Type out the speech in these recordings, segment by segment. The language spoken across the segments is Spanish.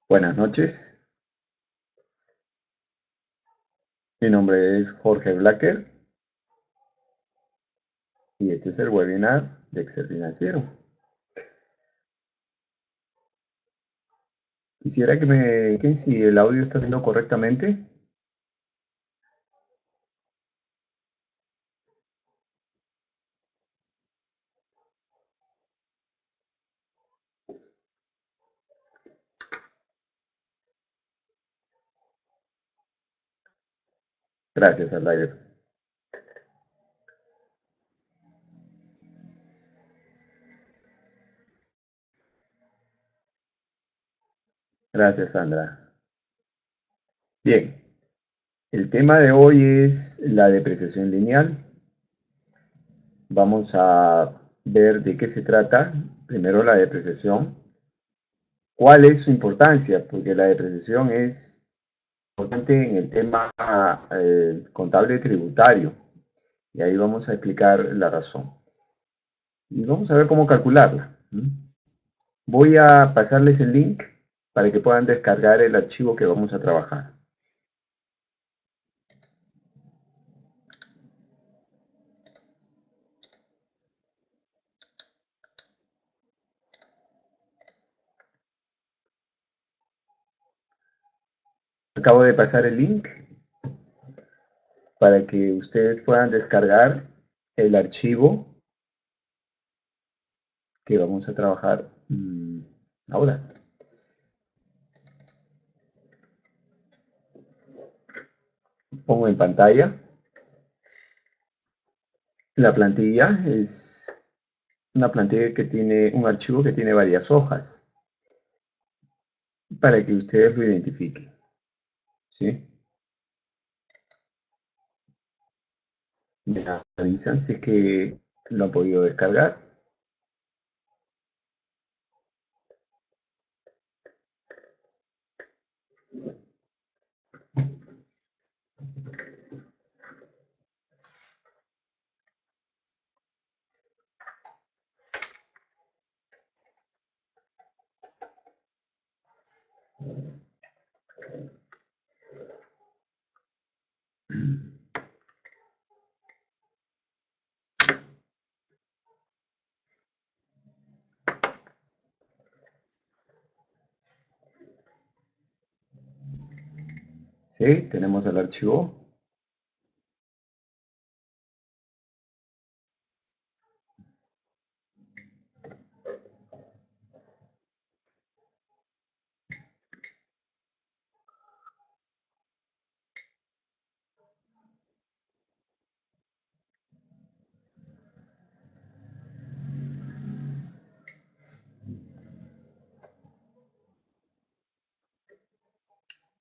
Buenas noches, mi nombre es Jorge Blacker y este es el webinar de Excel Financiero. Quisiera que me indiquen si el audio está siendo correctamente. Gracias, Alair. Gracias, Sandra. Bien, el tema de hoy es la depreciación lineal. Vamos a ver de qué se trata. Primero la depreciación. ¿Cuál es su importancia? Porque la depreciación es importante en el tema contable tributario. Y ahí vamos a explicar la razón. Y vamos a ver cómo calcularla. Voy a pasarles el link para que puedan descargar el archivo que vamos a trabajar. Acabo de pasar el link para que ustedes puedan descargar el archivo que vamos a trabajar ahora. Pongo en pantalla. La plantilla es una plantilla que tiene un archivo que tiene varias hojas para que ustedes lo identifiquen. ¿Sí? Me avisan si es que lo han podido descargar. ¿Sí? Tenemos el archivo.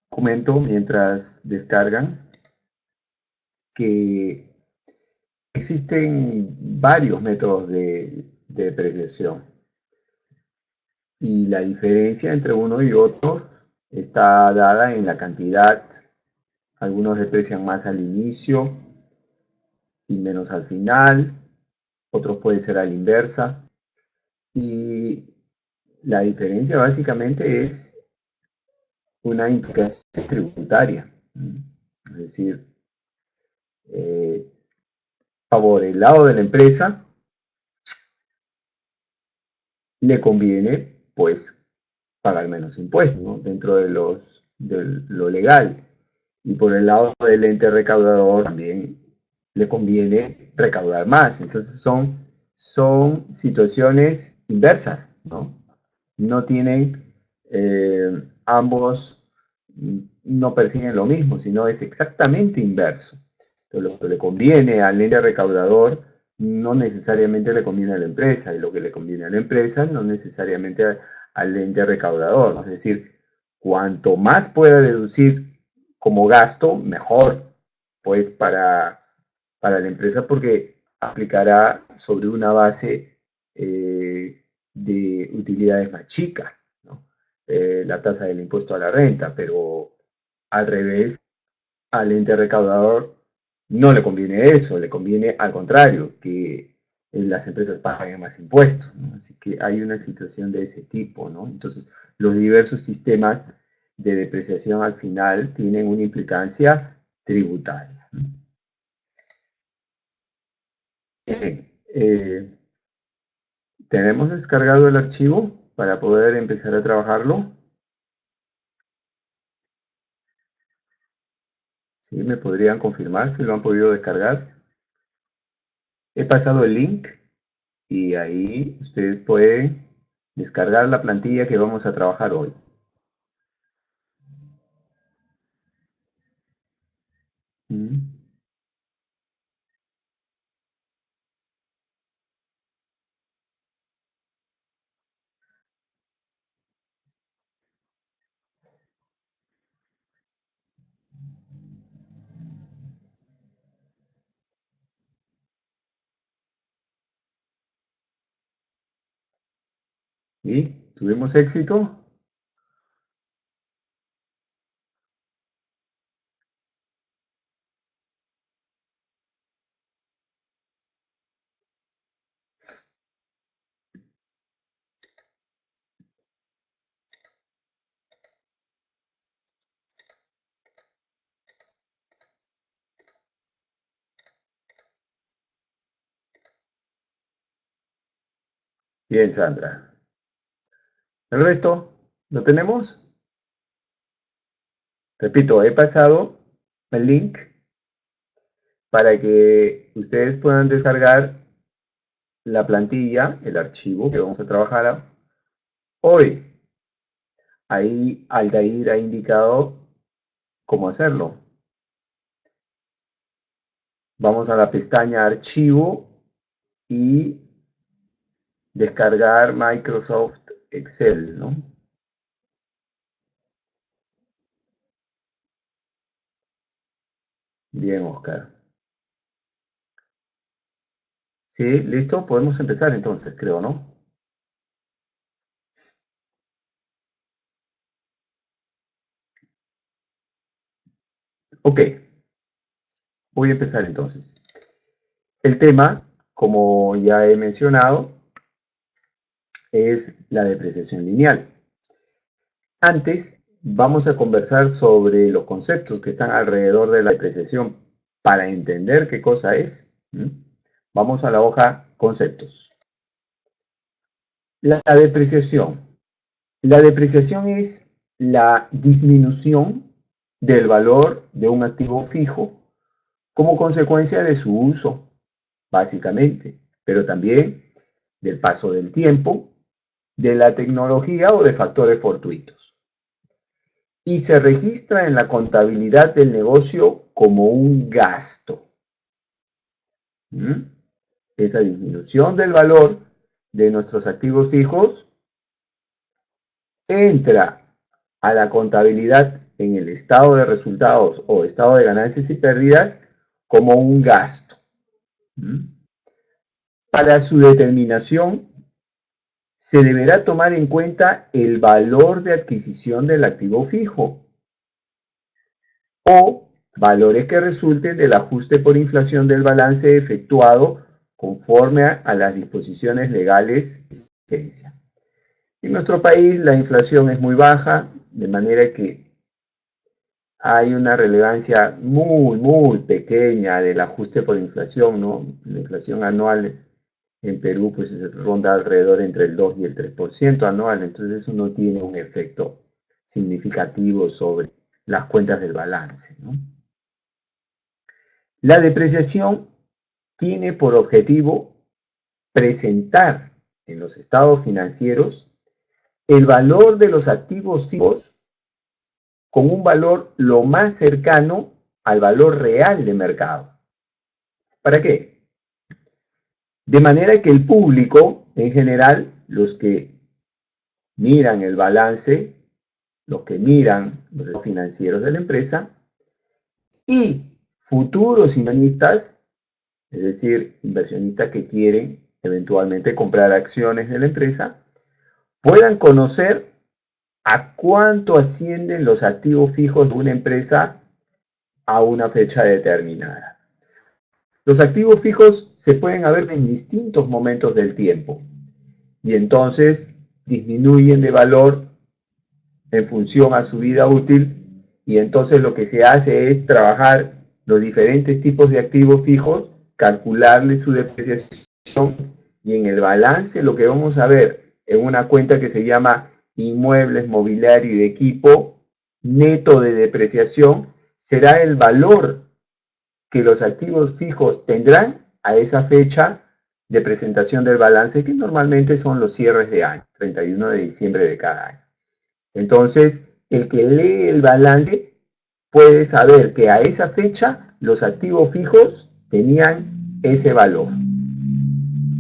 Comento mientras descargan que existen varios métodos de depreciación y la diferencia entre uno y otro está dada en la cantidad. Algunos deprecian más al inicio y menos al final, otros pueden ser a la inversa. Y la diferencia básicamente es una implicación tributaria. Es decir, eh, por el lado de la empresa le conviene pues pagar menos impuestos, ¿no? Dentro de lo legal. Y por el lado del ente recaudador también le conviene recaudar más. Entonces son situaciones inversas, ¿no? No tienen, ambos no persiguen lo mismo, sino es exactamente inverso. Entonces, lo que le conviene al ente recaudador no necesariamente le conviene a la empresa, y lo que le conviene a la empresa no necesariamente al ente recaudador. Es decir, cuanto más pueda deducir como gasto, mejor, pues para la empresa, porque aplicará sobre una base de utilidades más chica, ¿no? La tasa del impuesto a la renta, pero al revés, al ente recaudador no le conviene eso, le conviene al contrario, que las empresas pagan más impuestos, ¿no? Así que hay una situación de ese tipo, ¿no? Entonces, los diversos sistemas de depreciación al final tienen una implicancia tributaria. Bien, ¿tenemos descargado el archivo para poder empezar a trabajarlo? ¿Sí? ¿Me podrían confirmar si lo han podido descargar? He pasado el link y ahí ustedes pueden descargar la plantilla que vamos a trabajar hoy. ¿Y tuvimos éxito? Bien, Sandra. ¿El resto lo tenemos? Repito, he pasado el link para que ustedes puedan descargar la plantilla, el archivo que vamos a trabajar hoy. Ahí Aldair ha indicado cómo hacerlo. Vamos a la pestaña Archivo y descargar Microsoft Excel, ¿no? Bien, Oscar. ¿Sí? ¿Listo? Podemos empezar entonces, creo, ¿no? Ok, voy a empezar entonces. El tema, como ya he mencionado, es la depreciación lineal. Antes, vamos a conversar sobre los conceptos que están alrededor de la depreciación para entender qué cosa es. Vamos a la hoja Conceptos. La depreciación. La depreciación es la disminución del valor de un activo fijo como consecuencia de su uso, básicamente, pero también del paso del tiempo, de la tecnología o de factores fortuitos. Y se registra en la contabilidad del negocio como un gasto. Esa disminución del valor de nuestros activos fijos entra a la contabilidad en el estado de resultados o estado de ganancias y pérdidas como un gasto. Para su determinación, se deberá tomar en cuenta el valor de adquisición del activo fijo o valores que resulten del ajuste por inflación del balance efectuado conforme a las disposiciones legales de vigencia. En nuestro país la inflación es muy baja, de manera que hay una relevancia muy pequeña del ajuste por inflación, ¿no? La inflación anual en Perú pues ronda alrededor entre el 2 y el 3% anual, entonces eso no tiene un efecto significativo sobre las cuentas del balance, ¿no? La depreciación tiene por objetivo presentar en los estados financieros el valor de los activos fijos con un valor lo más cercano al valor real de mercado. ¿Para qué? De manera que el público, en general, los que miran el balance, los que miran los estados financieros de la empresa, y futuros inversionistas, es decir, inversionistas que quieren eventualmente comprar acciones de la empresa, puedan conocer a cuánto ascienden los activos fijos de una empresa a una fecha determinada. Los activos fijos se pueden haber en distintos momentos del tiempo y entonces disminuyen de valor en función a su vida útil, y entonces lo que se hace es trabajar los diferentes tipos de activos fijos, calcularle su depreciación, y en el balance lo que vamos a ver en una cuenta que se llama inmuebles, mobiliario y equipo, neto de depreciación, será el valor que los activos fijos tendrán a esa fecha de presentación del balance, que normalmente son los cierres de año, 31 de diciembre de cada año. Entonces, el que lee el balance puede saber que a esa fecha los activos fijos tenían ese valor.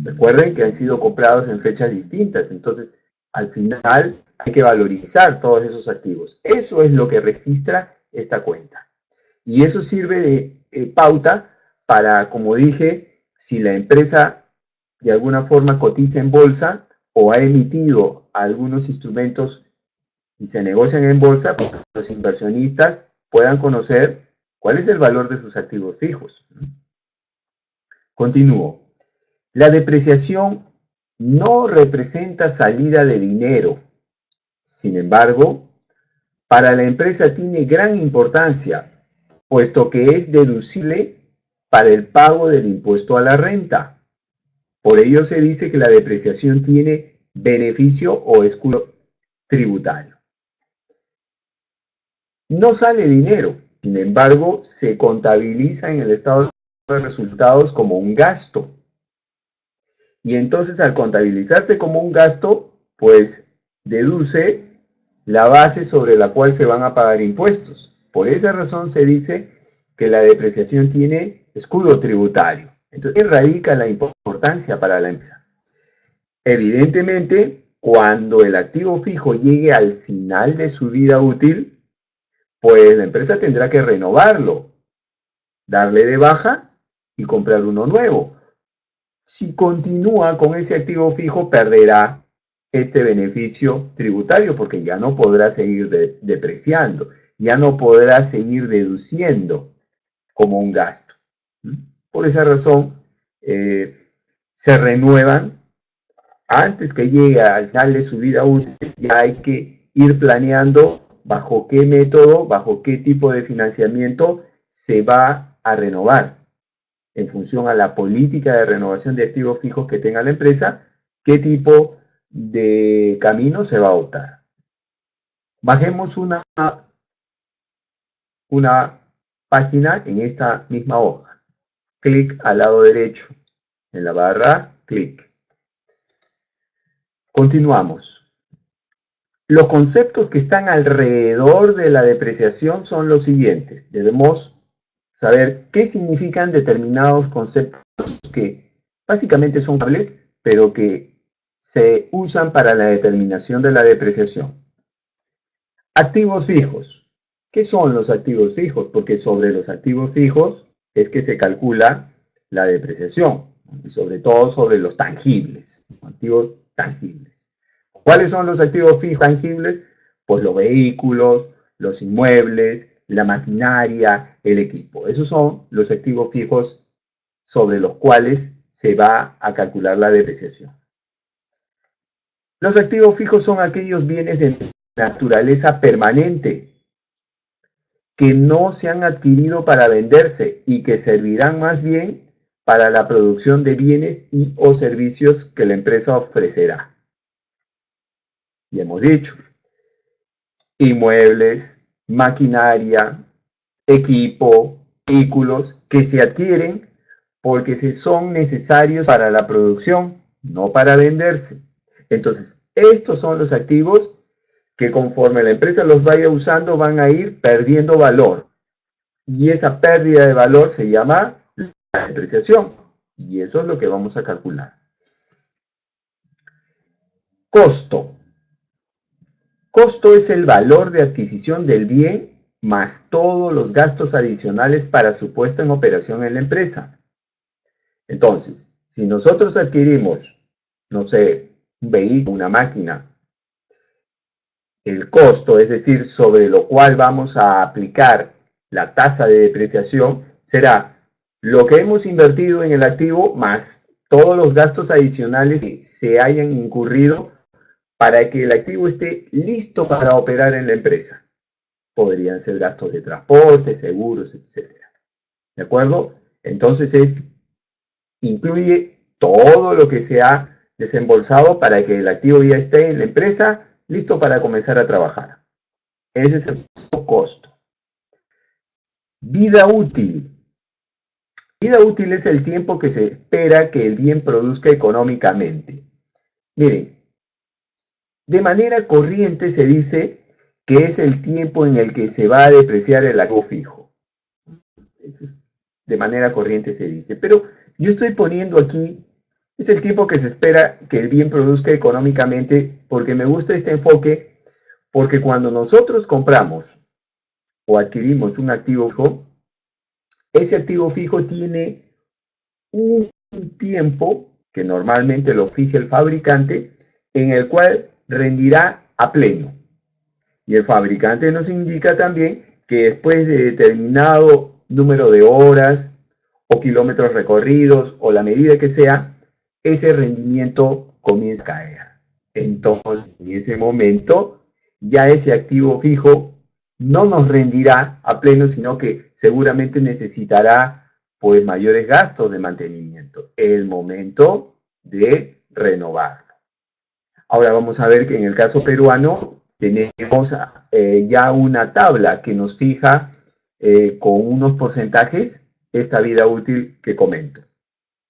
Recuerden que han sido comprados en fechas distintas, entonces al final hay que valorizar todos esos activos. Eso es lo que registra esta cuenta. Y eso sirve de pauta para, como dije, si la empresa de alguna forma cotiza en bolsa o ha emitido algunos instrumentos y se negocian en bolsa, pues los inversionistas puedan conocer cuál es el valor de sus activos fijos. Continúo. La depreciación no representa salida de dinero. Sin embargo, para la empresa tiene gran importancia, puesto que es deducible para el pago del impuesto a la renta. Por ello se dice que la depreciación tiene beneficio o escudo tributario. No sale dinero, sin embargo, se contabiliza en el estado de resultados como un gasto. Y entonces, al contabilizarse como un gasto, pues deduce la base sobre la cual se van a pagar impuestos. Por esa razón se dice que la depreciación tiene escudo tributario. Entonces, ¿qué radica la importancia para la empresa? Evidentemente, cuando el activo fijo llegue al final de su vida útil, pues la empresa tendrá que renovarlo, darle de baja y comprar uno nuevo. Si continúa con ese activo fijo, perderá este beneficio tributario porque ya no podrá seguir depreciando, ya no podrá seguir deduciendo como un gasto. Por esa razón, se renuevan antes que llegue al final de su vida útil. Ya hay que ir planeando bajo qué método, bajo qué tipo de financiamiento se va a renovar, en función a la política de renovación de activos fijos que tenga la empresa, qué tipo de camino se va a optar. Bajemos una página en esta misma hoja. Clic al lado derecho, en la barra, clic. Continuamos. Los conceptos que están alrededor de la depreciación son los siguientes. Debemos saber qué significan determinados conceptos que básicamente son tablas, pero que se usan para la determinación de la depreciación. Activos fijos. ¿Qué son los activos fijos? Porque sobre los activos fijos es que se calcula la depreciación, y sobre todo sobre los tangibles, activos tangibles. ¿Cuáles son los activos fijos tangibles? Pues los vehículos, los inmuebles, la maquinaria, el equipo. Esos son los activos fijos sobre los cuales se va a calcular la depreciación. Los activos fijos son aquellos bienes de naturaleza permanente que no se han adquirido para venderse y que servirán más bien para la producción de bienes y o servicios que la empresa ofrecerá. Y hemos dicho, inmuebles, maquinaria, equipo, vehículos que se adquieren porque se son necesarios para la producción, no para venderse. Entonces, estos son los activos que conforme la empresa los vaya usando van a ir perdiendo valor. Y esa pérdida de valor se llama la depreciación. Y eso es lo que vamos a calcular. Costo. Costo es el valor de adquisición del bien más todos los gastos adicionales para su puesta en operación en la empresa. Entonces, si nosotros adquirimos, no sé, un vehículo, una máquina, el costo, es decir, sobre lo cual vamos a aplicar la tasa de depreciación, será lo que hemos invertido en el activo más todos los gastos adicionales que se hayan incurrido para que el activo esté listo para operar en la empresa. Podrían ser gastos de transporte, seguros, etc. ¿De acuerdo? Entonces incluye todo lo que se ha desembolsado para que el activo ya esté en la empresa listo para comenzar a trabajar. Ese es el costo. Vida útil. Vida útil es el tiempo que se espera que el bien produzca económicamente. Miren, de manera corriente se dice que es el tiempo en el que se va a depreciar el activo fijo. De manera corriente se dice, pero yo estoy poniendo aquí, es el tiempo que se espera que el bien produzca económicamente, porque me gusta este enfoque, porque cuando nosotros compramos o adquirimos un activo fijo, ese activo fijo tiene un tiempo, que normalmente lo fija el fabricante, en el cual rendirá a pleno. Y el fabricante nos indica también que después de determinado número de horas o kilómetros recorridos o la medida que sea, ese rendimiento comienza a caer. Entonces, en ese momento, ya ese activo fijo no nos rendirá a pleno, sino que seguramente necesitará pues mayores gastos de mantenimiento. El momento de renovarlo. Ahora vamos a ver que en el caso peruano tenemos ya una tabla que nos fija con unos porcentajes esta vida útil que comento.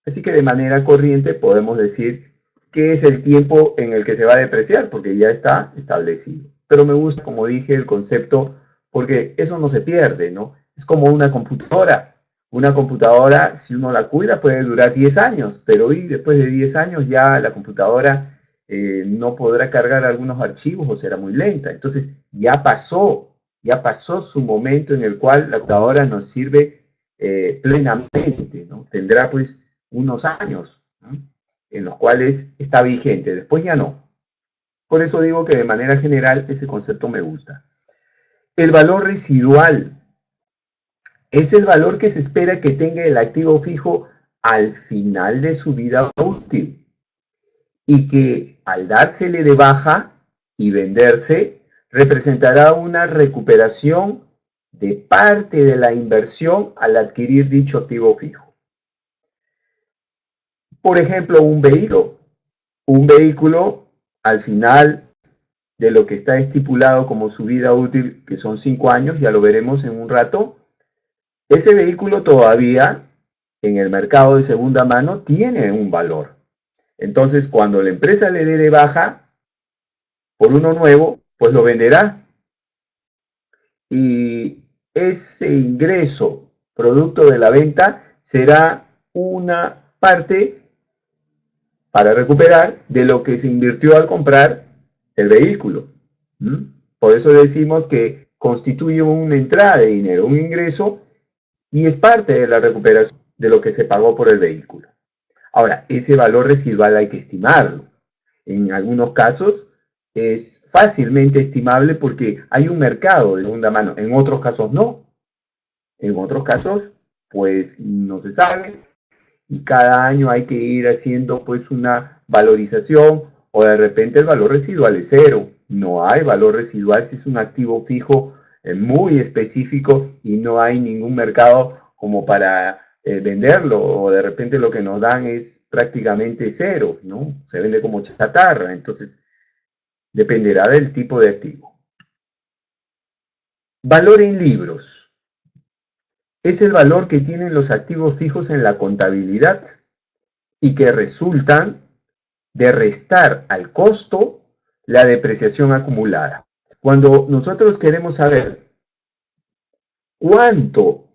Así que de manera corriente podemos decir que es el tiempo en el que se va a depreciar, porque ya está establecido. Pero me gusta, como dije, el concepto, porque eso no se pierde, ¿no? Es como una computadora. Una computadora, si uno la cuida, puede durar 10 años, pero hoy, después de 10 años, ya la computadora no podrá cargar algunos archivos o será muy lenta. Entonces, ya pasó su momento en el cual la computadora nos sirve plenamente, ¿no? Tendrá pues unos años, ¿no?, en los cuales está vigente, después ya no. Por eso digo que de manera general ese concepto me gusta. El valor residual es el valor que se espera que tenga el activo fijo al final de su vida útil y que al dársele de baja y venderse representará una recuperación de parte de la inversión al adquirir dicho activo fijo. Por ejemplo, un vehículo. Un vehículo, al final de lo que está estipulado como su vida útil, que son 5 años, ya lo veremos en un rato, ese vehículo todavía en el mercado de segunda mano tiene un valor. Entonces, cuando la empresa le dé de baja por uno nuevo, pues lo venderá. Y ese ingreso producto de la venta será una parte para recuperar de lo que se invirtió al comprar el vehículo. Por eso decimos que constituye una entrada de dinero, un ingreso, y es parte de la recuperación de lo que se pagó por el vehículo. Ahora, ese valor residual hay que estimarlo. En algunos casos es fácilmente estimable porque hay un mercado de segunda mano, en otros casos no. En otros casos, pues no se sabe, y cada año hay que ir haciendo pues una valorización, o de repente el valor residual es cero. No hay valor residual si es un activo fijo muy específico y no hay ningún mercado como para venderlo, o de repente lo que nos dan es prácticamente cero, ¿no? Se vende como chatarra, entonces dependerá del tipo de activo. Valor en libros. Es el valor que tienen los activos fijos en la contabilidad y que resultan de restar al costo la depreciación acumulada. Cuando nosotros queremos saber cuánto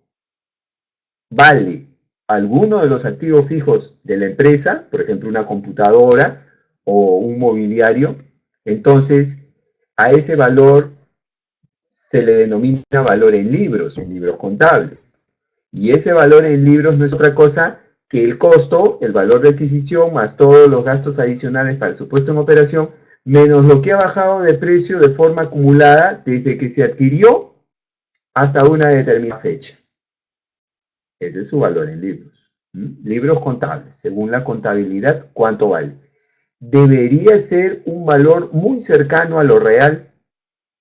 vale alguno de los activos fijos de la empresa, por ejemplo una computadora o un mobiliario, entonces a ese valor se le denomina valor en libros contables. Y ese valor en libros no es otra cosa que el costo, el valor de adquisición, más todos los gastos adicionales para su puesto en operación, menos lo que ha bajado de precio de forma acumulada desde que se adquirió hasta una determinada fecha. Ese es su valor en libros. Libros contables, según la contabilidad, ¿cuánto vale? Debería ser un valor muy cercano a lo real,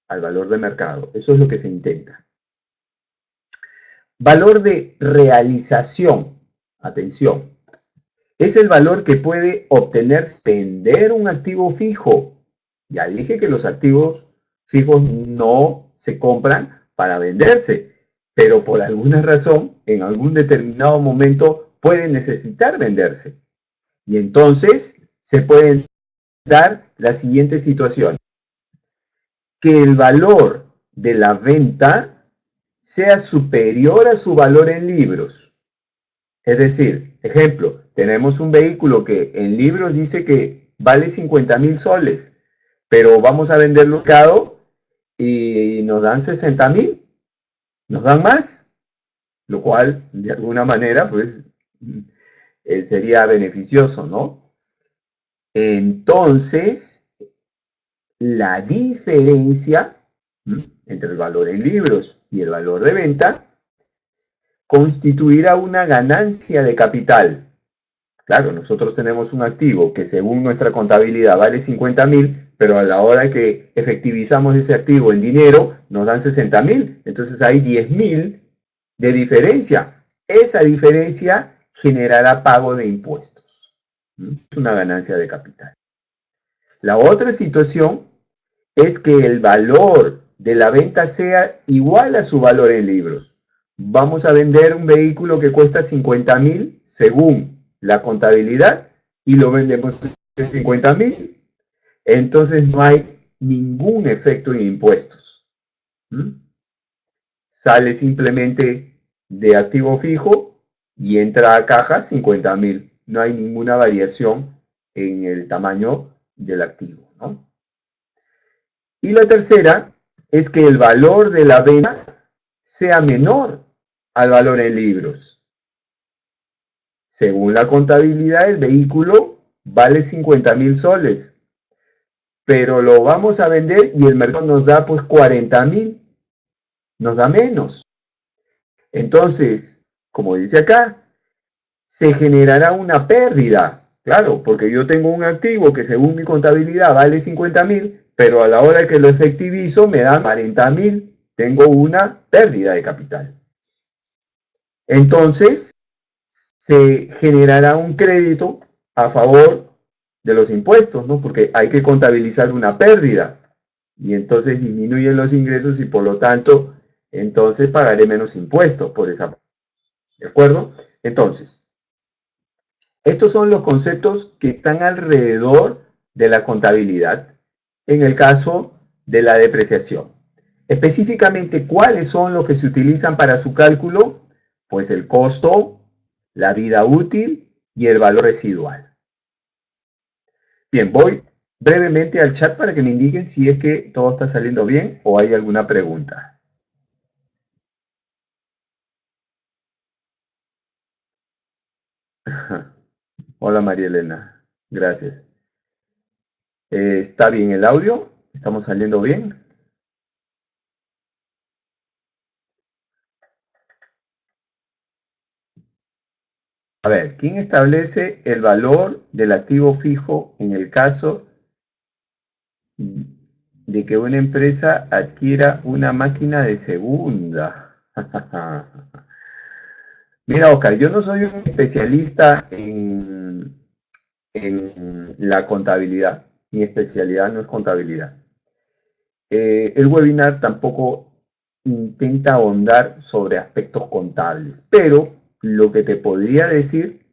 al valor de mercado. Eso es lo que se intenta. Valor de realización. Atención. Es el valor que puede obtener vender un activo fijo. Ya dije que los activos fijos no se compran para venderse, pero por alguna razón, en algún determinado momento, pueden necesitar venderse. Y entonces se pueden dar las siguientes situaciones. Que el valor de la venta sea superior a su valor en libros. Es decir, ejemplo, tenemos un vehículo que en libros dice que vale 50,000 soles, pero vamos a venderlo caro y nos dan 60,000, nos dan más, lo cual de alguna manera pues sería beneficioso, ¿no? Entonces, la diferencia entre el valor en libros y el valor de venta constituirá una ganancia de capital. Claro, nosotros tenemos un activo que según nuestra contabilidad vale 50,000, pero a la hora que efectivizamos ese activo en dinero nos dan 60,000. Entonces hay 10,000 de diferencia. Esa diferencia generará pago de impuestos. Es una ganancia de capital. La otra situación es que el valor de la venta sea igual a su valor en libros. Vamos a vender un vehículo que cuesta 50,000 según la contabilidad y lo vendemos en 50,000. Entonces no hay ningún efecto en impuestos. Sale simplemente de activo fijo y entra a caja 50,000. No hay ninguna variación en el tamaño del activo, ¿no? Y la tercera es que el valor de la venta sea menor al valor en libros. Según la contabilidad, el vehículo vale 50,000 soles, pero lo vamos a vender y el mercado nos da pues 40,000, nos da menos. Entonces, como dice acá, se generará una pérdida. Claro, porque yo tengo un activo que según mi contabilidad vale 50,000, pero a la hora que lo efectivizo me dan 40,000. Tengo una pérdida de capital. Entonces, se generará un crédito a favor de los impuestos, ¿no? Porque hay que contabilizar una pérdida y entonces disminuyen los ingresos y por lo tanto, entonces pagaré menos impuestos por esa. ¿De acuerdo? Entonces, estos son los conceptos que están alrededor de la contabilidad en el caso de la depreciación. Específicamente, ¿cuáles son los que se utilizan para su cálculo? Pues el costo, la vida útil y el valor residual. Bien, voy brevemente al chat para que me indiquen si es que todo está saliendo bien o hay alguna pregunta. Hola María Elena, gracias. ¿Está bien el audio? ¿Estamos saliendo bien? A ver, ¿quién establece el valor del activo fijo en el caso de que una empresa adquiera una máquina de segunda? Mira, Oscar, yo no soy un especialista en la contabilidad. Mi especialidad no es contabilidad. El webinar tampoco intenta ahondar sobre aspectos contables, pero lo que te podría decir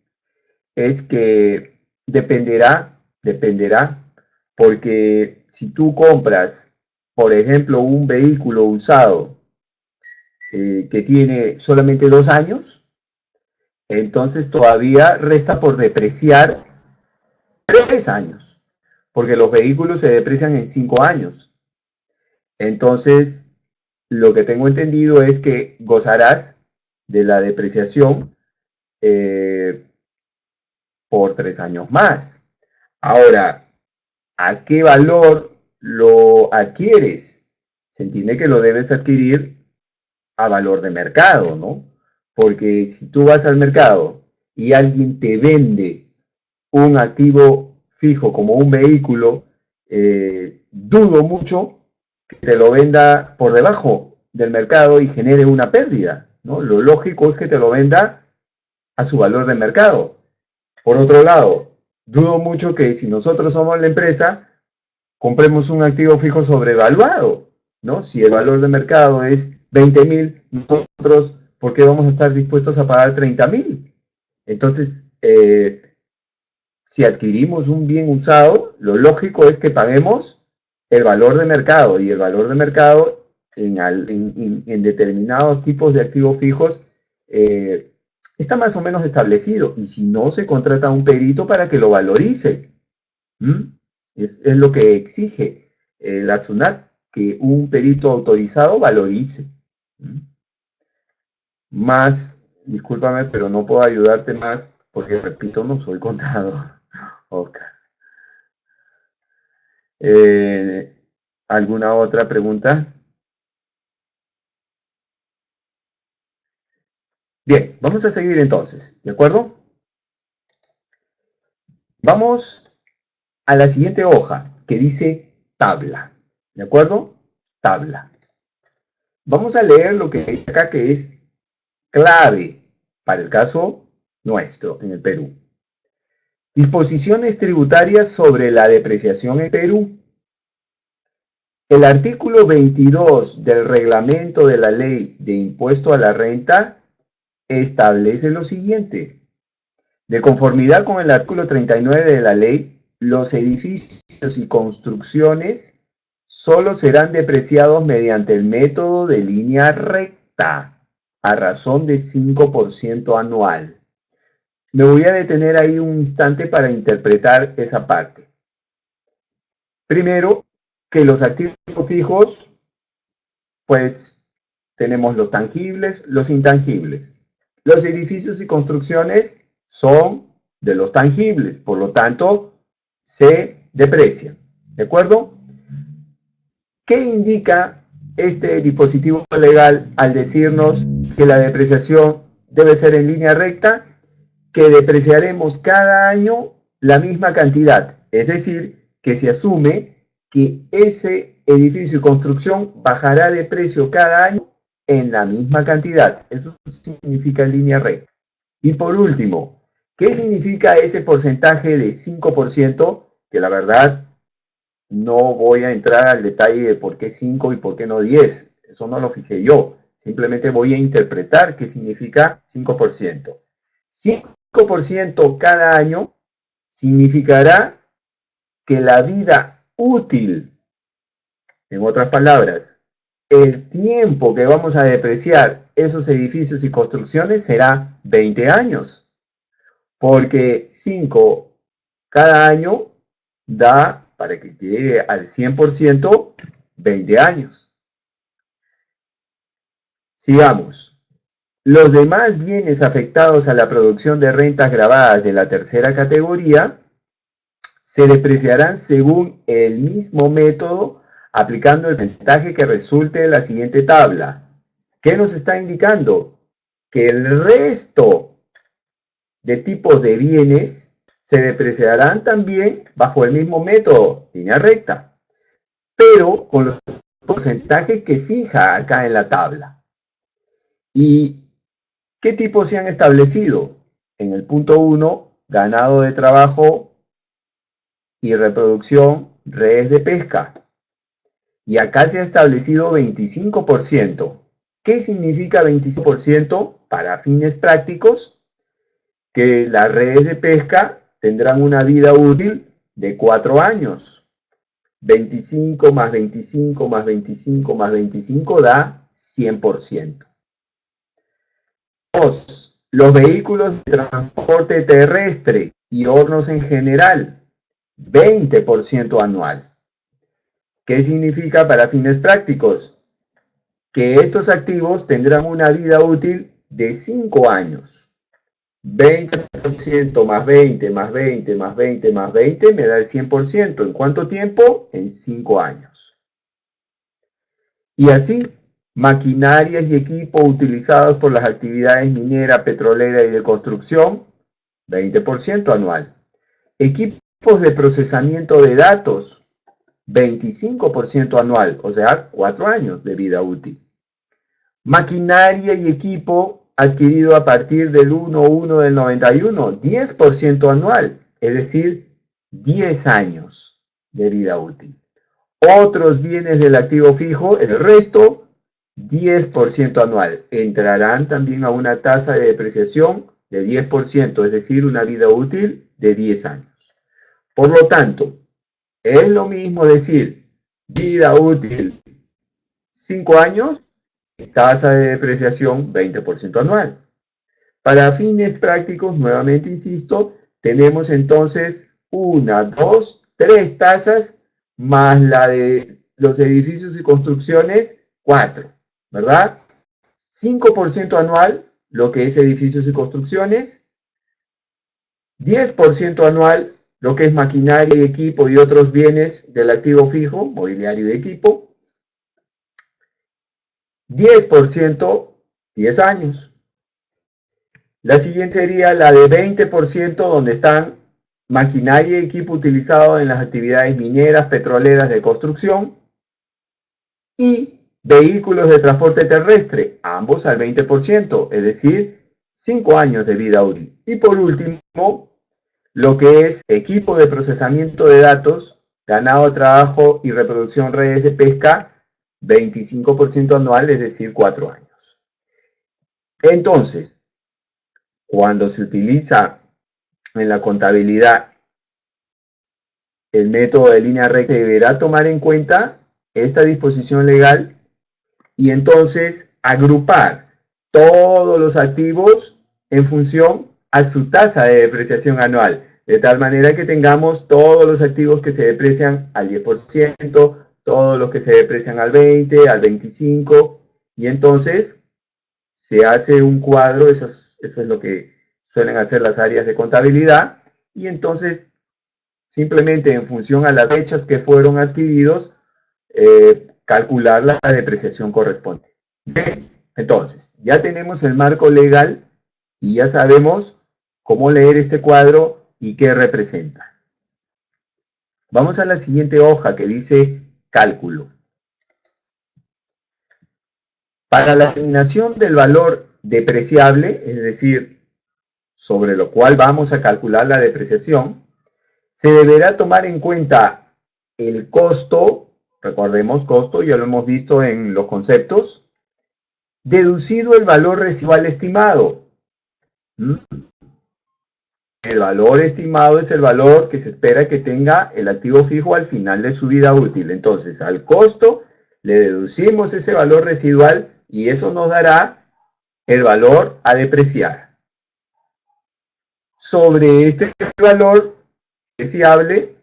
es que dependerá, porque si tú compras, por ejemplo, un vehículo usado que tiene solamente 2 años, entonces todavía resta por depreciar 3 años, porque los vehículos se deprecian en 5 años. Entonces, lo que tengo entendido es que gozarás de la depreciación por 3 años más. Ahora, ¿a qué valor lo adquieres? Se entiende que lo debes adquirir a valor de mercado, ¿no? Porque si tú vas al mercado y alguien te vende un activo fijo como un vehículo, dudo mucho que te lo venda por debajo del mercado y genere una pérdida, ¿no? Lo lógico es que te lo venda a su valor de mercado. Por otro lado, dudo mucho que si nosotros somos la empresa, compremos un activo fijo sobrevaluado, ¿no? Si el valor de mercado es 20.000, nosotros, ¿por qué vamos a estar dispuestos a pagar 30.000? Entonces, si adquirimos un bien usado, lo lógico es que paguemos el valor de mercado, y el valor de mercado en determinados tipos de activos fijos está más o menos establecido, y si no, se contrata a un perito para que lo valorice. Es lo que exige la SUNAT, que un perito autorizado valorice. Más, discúlpame, pero no puedo ayudarte más porque, repito, no soy contador. Oscar. ¿Alguna otra pregunta? Bien, vamos a seguir entonces, ¿de acuerdo? Vamos a la siguiente hoja que dice tabla, ¿de acuerdo? Tabla. Vamos a leer lo que dice acá, que es clave para el caso nuestro en el Perú. Disposiciones tributarias sobre la depreciación en Perú. El artículo 22 del reglamento de la Ley de Impuesto a la Renta establece lo siguiente: de conformidad con el artículo 39 de la ley, los edificios y construcciones solo serán depreciados mediante el método de línea recta, a razón de 5% anual. Me voy a detener ahí un instante para interpretar esa parte. Primero, que los activos fijos, pues tenemos los tangibles, los intangibles. Los edificios y construcciones son de los tangibles, por lo tanto, se deprecian. ¿De acuerdo? ¿Qué indica este dispositivo legal al decirnos que la depreciación debe ser en línea recta? Que depreciaremos cada año la misma cantidad. Es decir, que se asume que ese edificio y construcción bajará de precio cada año en la misma cantidad. Eso significa línea recta. Y por último, ¿qué significa ese porcentaje de 5%? Que la verdad no voy a entrar al detalle de por qué 5 y por qué no 10. Eso no lo fijé yo. Simplemente voy a interpretar qué significa 5%. 5% cada año significará que la vida útil, en otras palabras, el tiempo que vamos a depreciar esos edificios y construcciones será 20 años, porque 5 cada año da, para que llegue al 100%, 20 años. Sigamos. Los demás bienes afectados a la producción de rentas gravadas de la tercera categoría se depreciarán según el mismo método, aplicando el porcentaje que resulte de la siguiente tabla. ¿Qué nos está indicando? Que el resto de tipos de bienes se depreciarán también bajo el mismo método, línea recta, pero con los porcentajes que fija acá en la tabla. ¿Y qué tipos se han establecido? En el punto 1, ganado de trabajo y reproducción, redes de pesca. Y acá se ha establecido 25%. ¿Qué significa 25%? Para fines prácticos, que las redes de pesca tendrán una vida útil de 4 años. 25 más 25 más 25 más 25 da 100%. 2. Los vehículos de transporte terrestre y hornos en general, 20% anual. ¿Qué significa para fines prácticos? Que estos activos tendrán una vida útil de 5 años. 20% más 20 más 20 más 20 más 20 me da el 100%. ¿En cuánto tiempo? En 5 años. Y así Maquinarias y equipo utilizados por las actividades minera, petrolera y de construcción, 20% anual. Equipos de procesamiento de datos, 25% anual, o sea, 4 años de vida útil. Maquinaria y equipo adquirido a partir del 1/1 del 91, 10% anual, es decir, 10 años de vida útil. Otros bienes del activo fijo, el resto, 10% anual. Entrarán también a una tasa de depreciación de 10%, es decir, una vida útil de 10 años. Por lo tanto, es lo mismo decir vida útil 5 años, tasa de depreciación 20% anual. Para fines prácticos, nuevamente insisto, tenemos entonces 1, 2, 3 tasas más la de los edificios y construcciones, 4, ¿verdad? 5% anual, lo que es edificios y construcciones, 10% anual, lo que es maquinaria y equipo y otros bienes del activo fijo, mobiliario y equipo, 10%, 10 años. La siguiente sería la de 20%, donde están maquinaria y equipo utilizado en las actividades mineras, petroleras, de construcción, y vehículos de transporte terrestre, ambos al 20%, es decir, 5 años de vida útil. Y por último, lo que es equipo de procesamiento de datos, ganado, trabajo y reproducción redes de pesca, 25% anual, es decir, 4 años. Entonces, cuando se utiliza en la contabilidad el método de línea recta, se deberá tomar en cuenta esta disposición legal y entonces agrupar todos los activos en función a su tasa de depreciación anual, de tal manera que tengamos todos los activos que se deprecian al 10%, todos los que se deprecian al 20%, al 25%, y entonces se hace un cuadro, eso es lo que suelen hacer las áreas de contabilidad, y entonces simplemente en función a las fechas que fueron adquiridos, calcular la depreciación correspondiente. Bien, entonces, ya tenemos el marco legal y ya sabemos cómo leer este cuadro y qué representa. Vamos a la siguiente hoja que dice cálculo. Para la determinación del valor depreciable, es decir, sobre lo cual vamos a calcular la depreciación, se deberá tomar en cuenta el costo, recordemos costo, ya lo hemos visto en los conceptos, deducido el valor residual estimado. El valor estimado es el valor que se espera que tenga el activo fijo al final de su vida útil. Entonces, al costo le deducimos ese valor residual y eso nos dará el valor a depreciar. Sobre este valor depreciable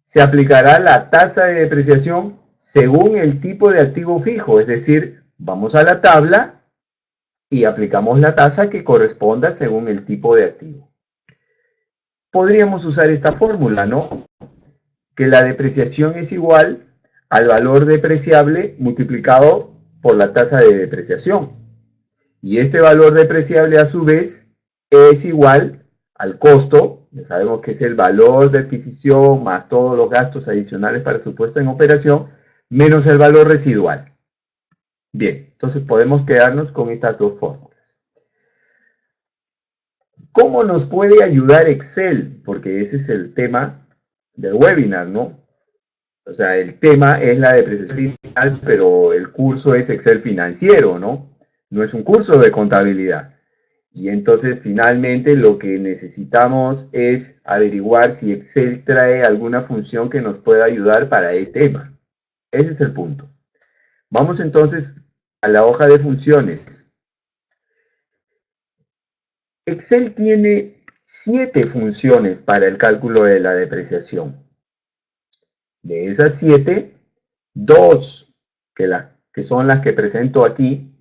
se aplicará la tasa de depreciación según el tipo de activo fijo, es decir, vamos a la tabla y aplicamos la tasa que corresponda según el tipo de activo. Podríamos usar esta fórmula, ¿no? Que la depreciación es igual al valor depreciable multiplicado por la tasa de depreciación. Y este valor depreciable a su vez es igual al costo, ya sabemos que es el valor de adquisición más todos los gastos adicionales para su puesta en operación, menos el valor residual. Bien, entonces podemos quedarnos con estas dos fórmulas. ¿Cómo nos puede ayudar Excel? Porque ese es el tema del webinar, ¿no? O sea, el tema es la depreciación final, pero el curso es Excel financiero, ¿no? No es un curso de contabilidad. Y entonces, finalmente, lo que necesitamos es averiguar si Excel trae alguna función que nos pueda ayudar para este tema. Ese es el punto. Vamos entonces a la hoja de funciones. Excel tiene 7 funciones para el cálculo de la depreciación. De esas 7, 2, que son las que presento aquí,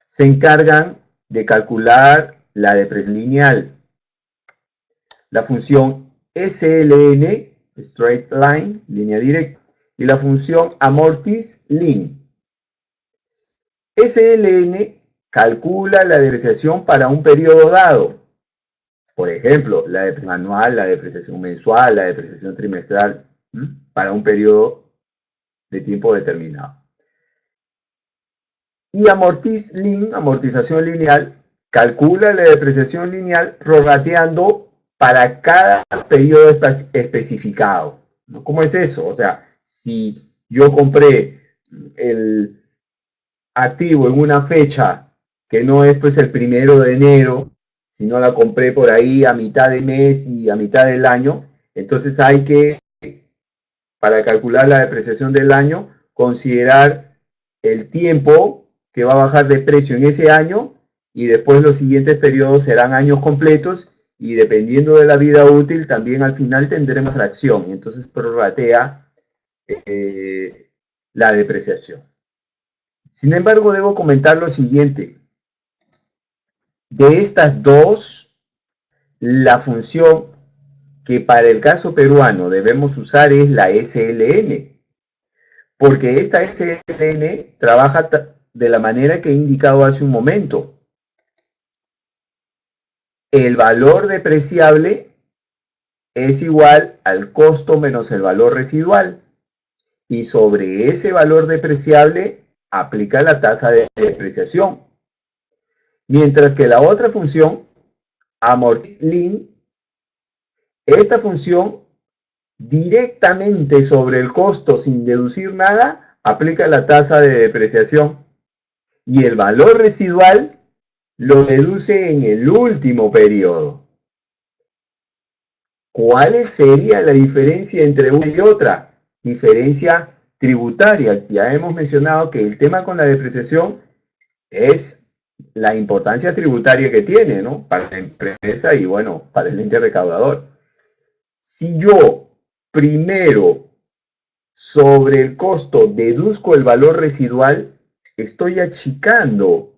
se encargan de calcular la depreciación lineal. La función SLN, Straight Line, línea directa, y la función Amortiz Lin. SLN calcula la depreciación para un periodo dado. Por ejemplo, la depreciación anual, la depreciación mensual, la depreciación trimestral, para un periodo de tiempo determinado. Y amortización lineal, calcula la depreciación lineal prorrateando para cada periodo especificado. ¿Cómo es eso? O sea, si yo compré el activo en una fecha que no es pues el 1 de enero, sino la compré por ahí a mitad de mes y a mitad del año, entonces hay que, para calcular la depreciación del año, considerar el tiempo que va a bajar de precio en ese año y después los siguientes periodos serán años completos y dependiendo de la vida útil también al final tendremos fracción y entonces prorratea la depreciación. Sin embargo, debo comentar lo siguiente. De estas dos, la función que para el caso peruano debemos usar es la SLN, porque esta SLN trabaja de la manera que he indicado hace un momento. El valor depreciable es igual al costo menos el valor residual, y sobre ese valor depreciable aplica la tasa de depreciación. Mientras que la otra función, amortiz_lin, esta función directamente sobre el costo sin deducir nada, aplica la tasa de depreciación. Y el valor residual lo deduce en el último periodo. ¿Cuál sería la diferencia entre una y otra? Diferencia tributaria. Ya hemos mencionado que el tema con la depreciación es la importancia tributaria que tiene, ¿no? Para la empresa y, bueno, para el ente recaudador. Si yo primero sobre el costo deduzco el valor residual, estoy achicando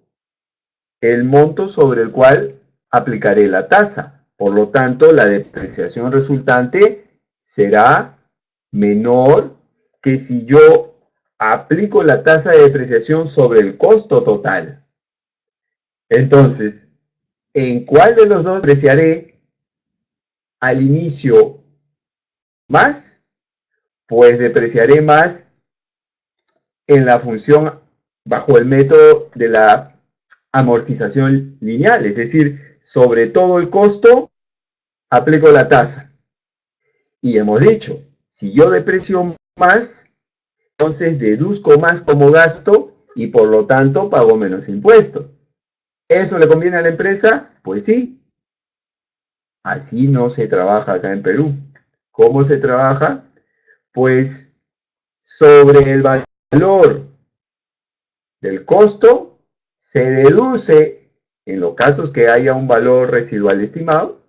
el monto sobre el cual aplicaré la tasa. Por lo tanto, la depreciación resultante será menor que si yo aplico la tasa de depreciación sobre el costo total. Entonces, ¿en cuál de los dos depreciaré al inicio más? Pues depreciaré más en la función bajo el método de la amortización lineal, es decir, sobre todo el costo aplico la tasa. Y hemos dicho, si yo deprecio más, entonces deduzco más como gasto y por lo tanto pago menos impuestos. ¿Eso le conviene a la empresa? Pues sí. Así no se trabaja acá en Perú. ¿Cómo se trabaja? Pues sobre el valor del costo se deduce, en los casos que haya un valor residual estimado,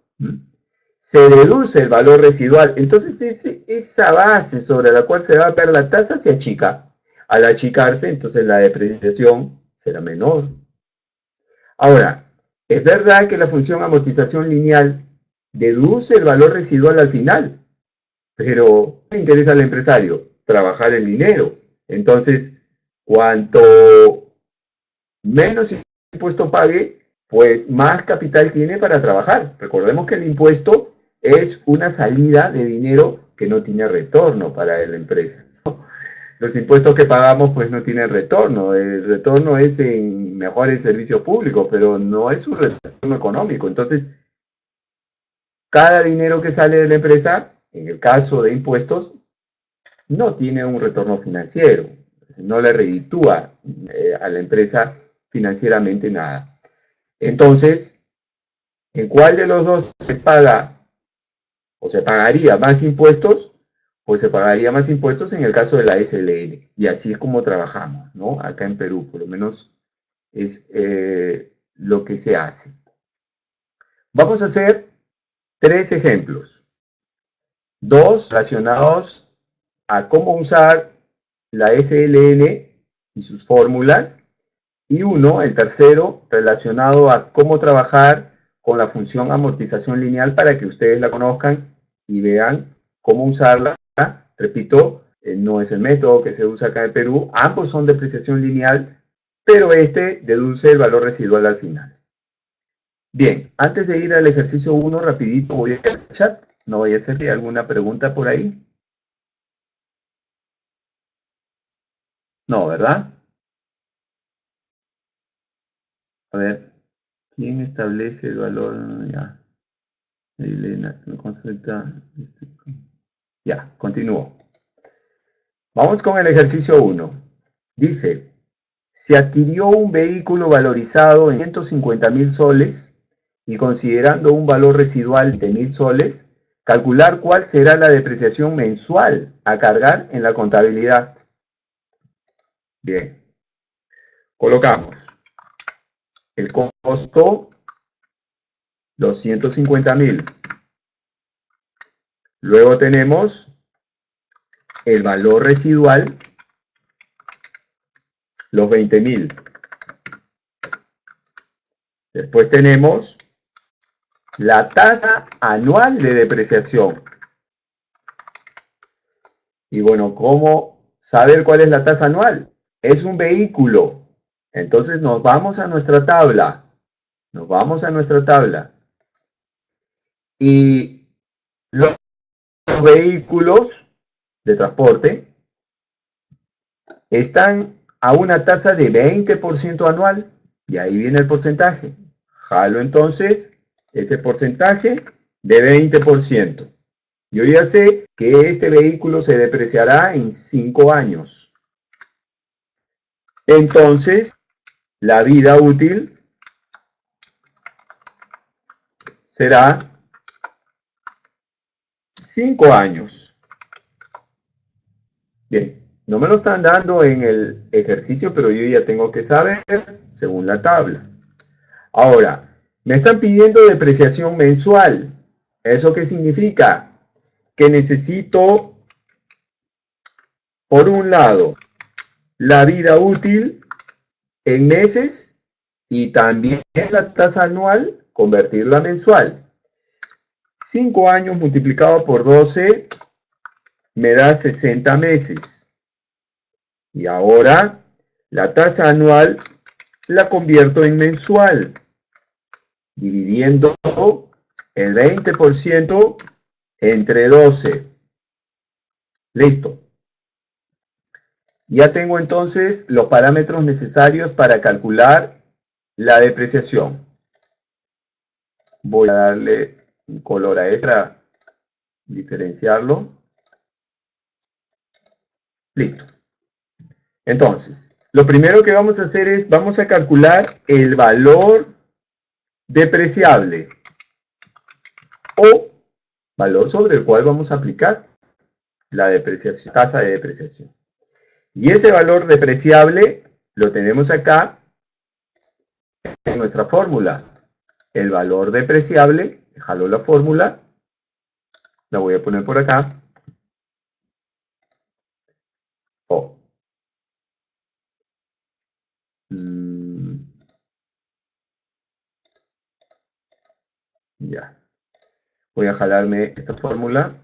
se deduce el valor residual. Entonces esa base sobre la cual se va a aplicar la tasa se achica. Al achicarse, entonces la depreciación será menor. Ahora, es verdad que la función amortización lineal deduce el valor residual al final, pero ¿qué le interesa al empresario? Trabajar el dinero. Entonces, cuanto menos impuesto pague, pues más capital tiene para trabajar. Recordemos que el impuesto es una salida de dinero que no tiene retorno para la empresa. Los impuestos que pagamos pues no tienen retorno. El retorno es en mejores servicios públicos, pero no es un retorno económico. Entonces, cada dinero que sale de la empresa, en el caso de impuestos, no tiene un retorno financiero. No le reditúa a la empresa financieramente nada. Entonces, ¿en cuál de los dos se paga o se pagaría más impuestos? Pues se pagaría más impuestos en el caso de la SLN. Y así es como trabajamos, ¿no? Acá en Perú, por lo menos es lo que se hace. Vamos a hacer 3 ejemplos. 2 relacionados a cómo usar la SLN y sus fórmulas. Y uno, el tercero, relacionado a cómo trabajar con la función amortización lineal para que ustedes la conozcan y vean cómo usarla. Repito, no es el método que se usa acá en Perú. Ambos son depreciación lineal, pero este deduce el valor residual al final. Bien, antes de ir al ejercicio 1, rapidito voy al chat. No vaya a ser que haya alguna pregunta por ahí. No, ¿verdad? A ver, ¿quién establece el valor? Ya, Elena, me consulta. Ya, continúo. Vamos con el ejercicio 1. Dice, se adquirió un vehículo valorizado en 150.000 soles y considerando un valor residual de 1.000 soles, calcular cuál será la depreciación mensual a cargar en la contabilidad. Bien, colocamos el costo, los 150.000. Luego tenemos el valor residual, los 20.000. Después tenemos la tasa anual de depreciación. Y bueno, ¿cómo saber cuál es la tasa anual? Es un vehículo. Entonces nos vamos a nuestra tabla. Nos vamos a nuestra tabla. Y los vehículos de transporte están a una tasa de 20% anual. Y ahí viene el porcentaje. Jalo entonces ese porcentaje de 20%. Yo ya sé que este vehículo se depreciará en 5 años. Entonces, la vida útil será 5 años. Bien, no me lo están dando en el ejercicio, pero yo ya tengo que saber según la tabla. Ahora, me están pidiendo depreciación mensual. ¿Eso qué significa? Que necesito, por un lado, la vida útil en meses y también la tasa anual, convertirla a mensual. 5 años multiplicado por 12 me da 60 meses. Y ahora la tasa anual la convierto en mensual, dividiendo el 20% entre 12. Listo. Ya tengo entonces los parámetros necesarios para calcular la depreciación. Voy a darle un color a esto para diferenciarlo. Listo. Entonces, lo primero que vamos a hacer es, vamos a calcular el valor depreciable o valor sobre el cual vamos a aplicar la depreciación, tasa de depreciación. Y ese valor depreciable lo tenemos acá en nuestra fórmula. El valor depreciable, jalo la fórmula, la voy a poner por acá. Oh. Ya. Voy a jalarme esta fórmula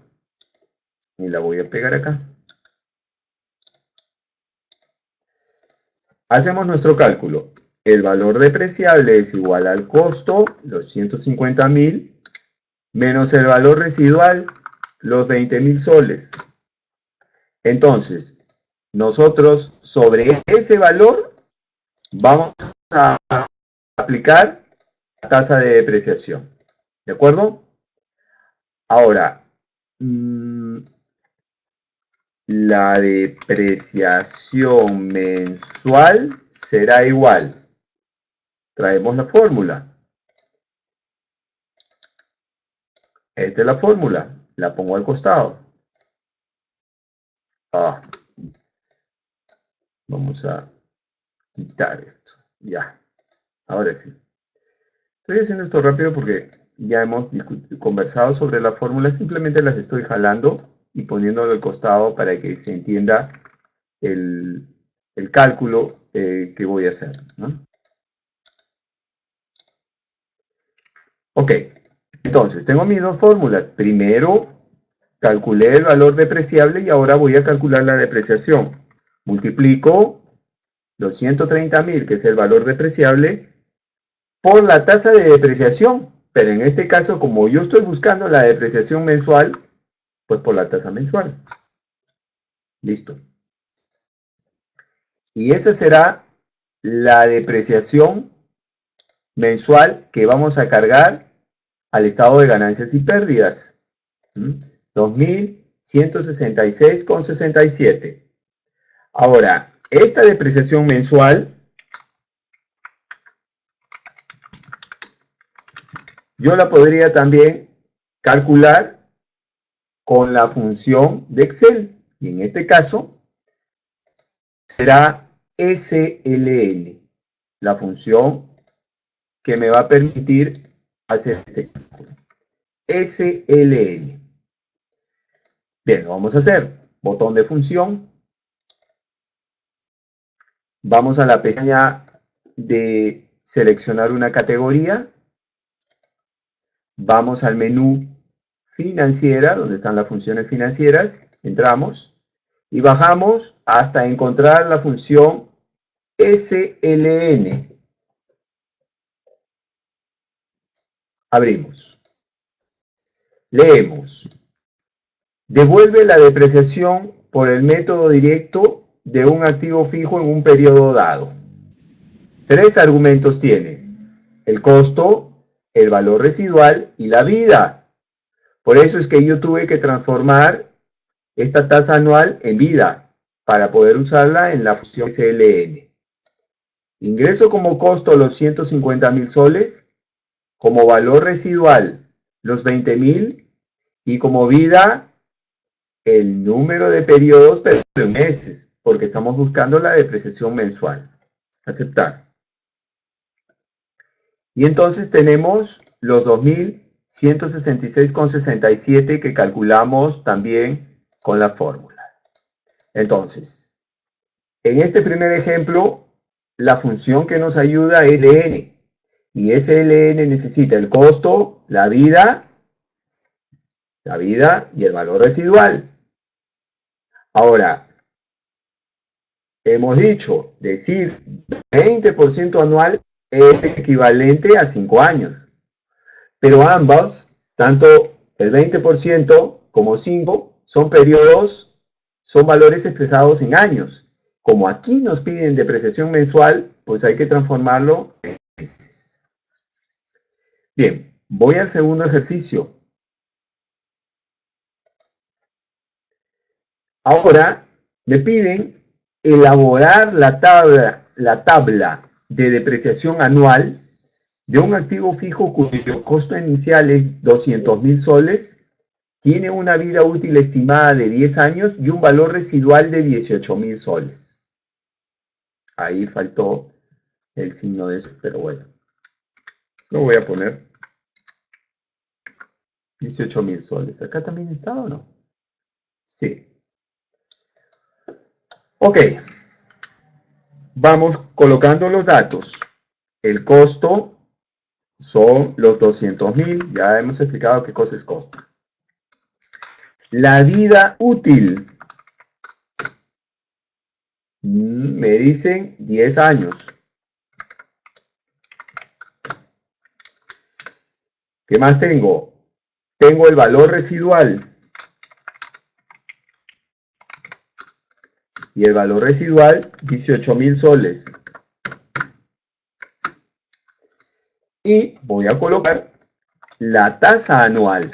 y la voy a pegar acá. Hacemos nuestro cálculo. El valor depreciable es igual al costo, los 150.000, menos el valor residual, los 20.000 soles. Entonces, nosotros sobre ese valor vamos a aplicar la tasa de depreciación. ¿De acuerdo? Ahora, la depreciación mensual será igual. Traemos la fórmula. Esta es la fórmula. La pongo al costado. Vamos a quitar esto. Ya. Ahora sí. Estoy haciendo esto rápido porque ya hemos conversado sobre la fórmula. Simplemente las estoy jalando y poniéndolo al costado para que se entienda el cálculo que voy a hacer, ¿no? Ok, entonces tengo mis dos fórmulas. Primero calculé el valor depreciable y ahora voy a calcular la depreciación. Multiplico los 130.000, que es el valor depreciable, por la tasa de depreciación. Pero en este caso, como yo estoy buscando la depreciación mensual, pues por la tasa mensual. Listo. Y esa será la depreciación mensual que vamos a cargar al estado de ganancias y pérdidas. 2.166,67. Ahora, esta depreciación mensual, yo la podría también calcular con la función de Excel. Y en este caso, será SLN, la función que me va a permitir hacer este cálculo. SLN. Bien, lo vamos a hacer. Botón de función. Vamos a la pestaña de seleccionar una categoría. Vamos al menú financiera, donde están las funciones financieras. Entramos y bajamos hasta encontrar la función SLN. Abrimos. Leemos. Devuelve la depreciación por el método directo de un activo fijo en un periodo dado. 3 argumentos tiene: el costo, el valor residual y la vida. Por eso es que yo tuve que transformar esta tasa anual en vida para poder usarla en la función SLN. Ingreso como costo los 150.000 soles, como valor residual los 20.000 y como vida el número de periodos, pero en meses, porque estamos buscando la depreciación mensual. Aceptar. Y entonces tenemos los 2.166,67 que calculamos también con la fórmula. Entonces, en este primer ejemplo, la función que nos ayuda es LN. Y SLN necesita el costo, la vida y el valor residual. Ahora, hemos dicho, decir 20% anual es equivalente a 5 años. Pero ambos, tanto el 20% como 5, son periodos, son valores expresados en años. Como aquí nos piden depreciación mensual, pues hay que transformarlo en meses. Bien, voy al segundo ejercicio. Ahora me piden elaborar la tabla de depreciación anual de un activo fijo cuyo costo inicial es 200.000 soles, tiene una vida útil estimada de 10 años y un valor residual de 18.000 soles. Ahí faltó el signo de eso, pero bueno. Lo voy a poner 18.000 soles. ¿Acá también está o no? Sí. Ok. Vamos colocando los datos. El costo son los 200.000. Ya hemos explicado qué cosa es costo. La vida útil. Me dicen 10 años. ¿Qué más tengo? Tengo el valor residual. Y el valor residual, 18.000 soles. Y voy a colocar la tasa anual.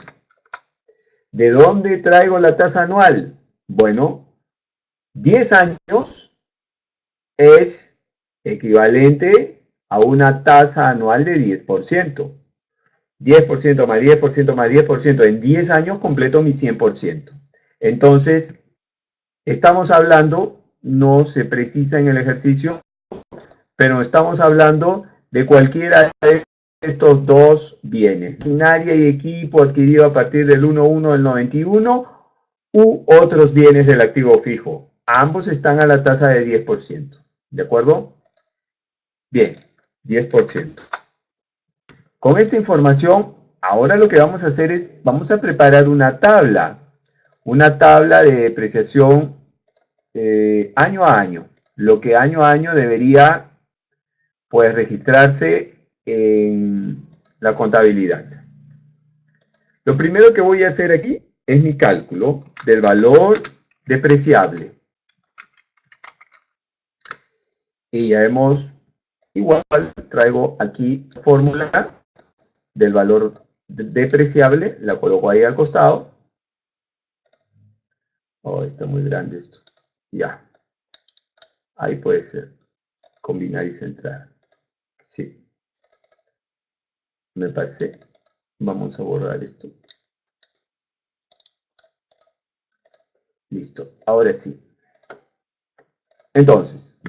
¿De dónde traigo la tasa anual? Bueno, 10 años es equivalente a una tasa anual de 10%. 10% más 10% más 10%. En 10 años completo mi 100%. Entonces, estamos hablando, no se precisa en el ejercicio, pero estamos hablando de cualquiera de estos dos bienes, maquinaria y equipo adquirido a partir del 1/1 del 91 u otros bienes del activo fijo. Ambos están a la tasa de 10%. ¿De acuerdo? Bien, 10%. Con esta información, ahora lo que vamos a hacer es, vamos a preparar una tabla de depreciación año a año. lo que año a año debería pues registrarse en la contabilidad. Lo primero que voy a hacer aquí es mi cálculo del valor depreciable. Y ya hemos, igual traigo aquí la fórmula del valor depreciable, la coloco ahí al costado. Oh, está muy grande esto. Ya. Ahí puede ser. Combinar y centrar. Sí. Me pasé. Vamos a borrar esto. Listo. Ahora sí. Entonces,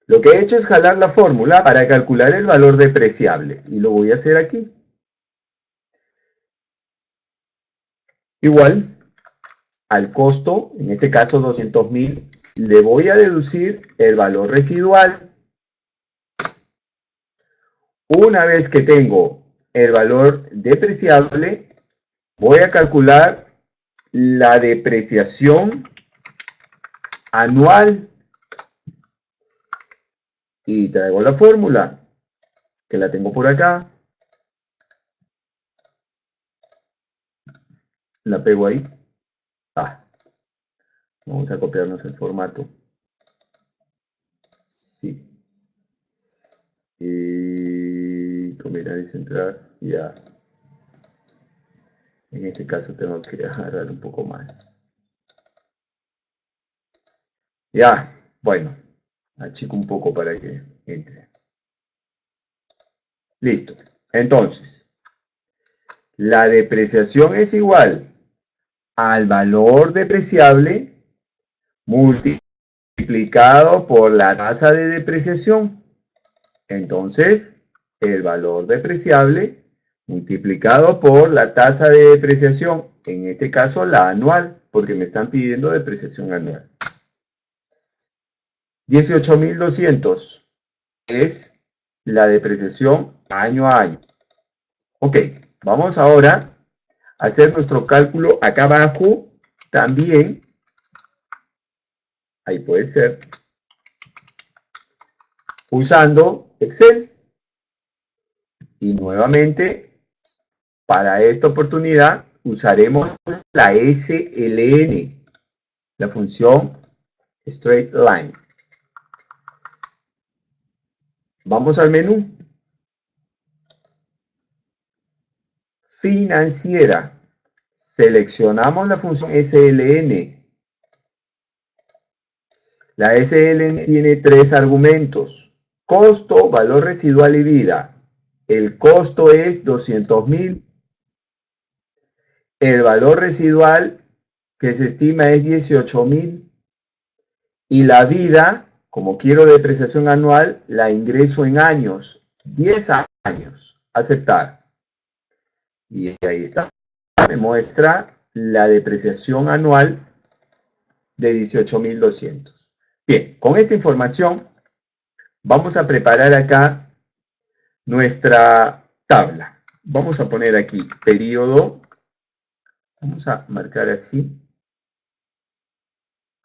lo que he hecho es jalar la fórmula para calcular el valor depreciable. Y lo voy a hacer aquí. Igual, al costo, en este caso 200.000, le voy a deducir el valor residual. Una vez que tengo el valor depreciable, voy a calcular la depreciación anual. Y traigo la fórmula, que la tengo por acá. La pego ahí. Vamos a copiarnos el formato. Sí. Y combinar y centrar. Ya. En este caso tengo que agarrar un poco más. Ya. Bueno. Achico un poco para que entre. Listo. Entonces, la depreciación es igual al valor depreciable multiplicado por la tasa de depreciación. Entonces, el valor depreciable multiplicado por la tasa de depreciación, en este caso la anual, porque me están pidiendo depreciación anual. 18.200 es la depreciación año a año. Ok, vamos ahora a hacer nuestro cálculo acá abajo también. Ahí puede ser. Usando Excel. Y nuevamente, para esta oportunidad, usaremos la SLN, la función Straight Line. Vamos al menú. Financiera. Seleccionamos la función SLN. La SLN tiene tres argumentos: costo, valor residual y vida. El costo es 200.000. El valor residual que se estima es 18.000. Y la vida, como quiero depreciación anual, la ingreso en años. 10 años. Aceptar. Y ahí está. Me muestra la depreciación anual de 18.200. Bien, con esta información vamos a preparar acá nuestra tabla. Vamos a poner aquí periodo. Vamos a marcar así.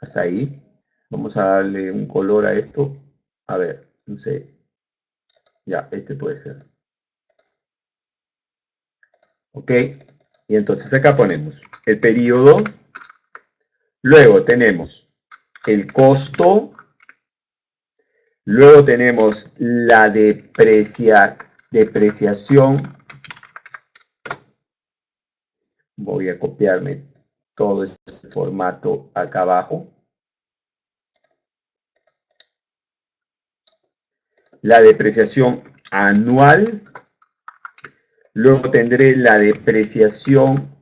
Hasta ahí. Vamos a darle un color a esto. A ver, no sé. Ya, este puede ser. Ok. Y entonces acá ponemos el periodo. Luego tenemos el costo. Luego tenemos la depreciación. Voy a copiarme todo este formato acá abajo. La depreciación anual. Luego tendré la depreciación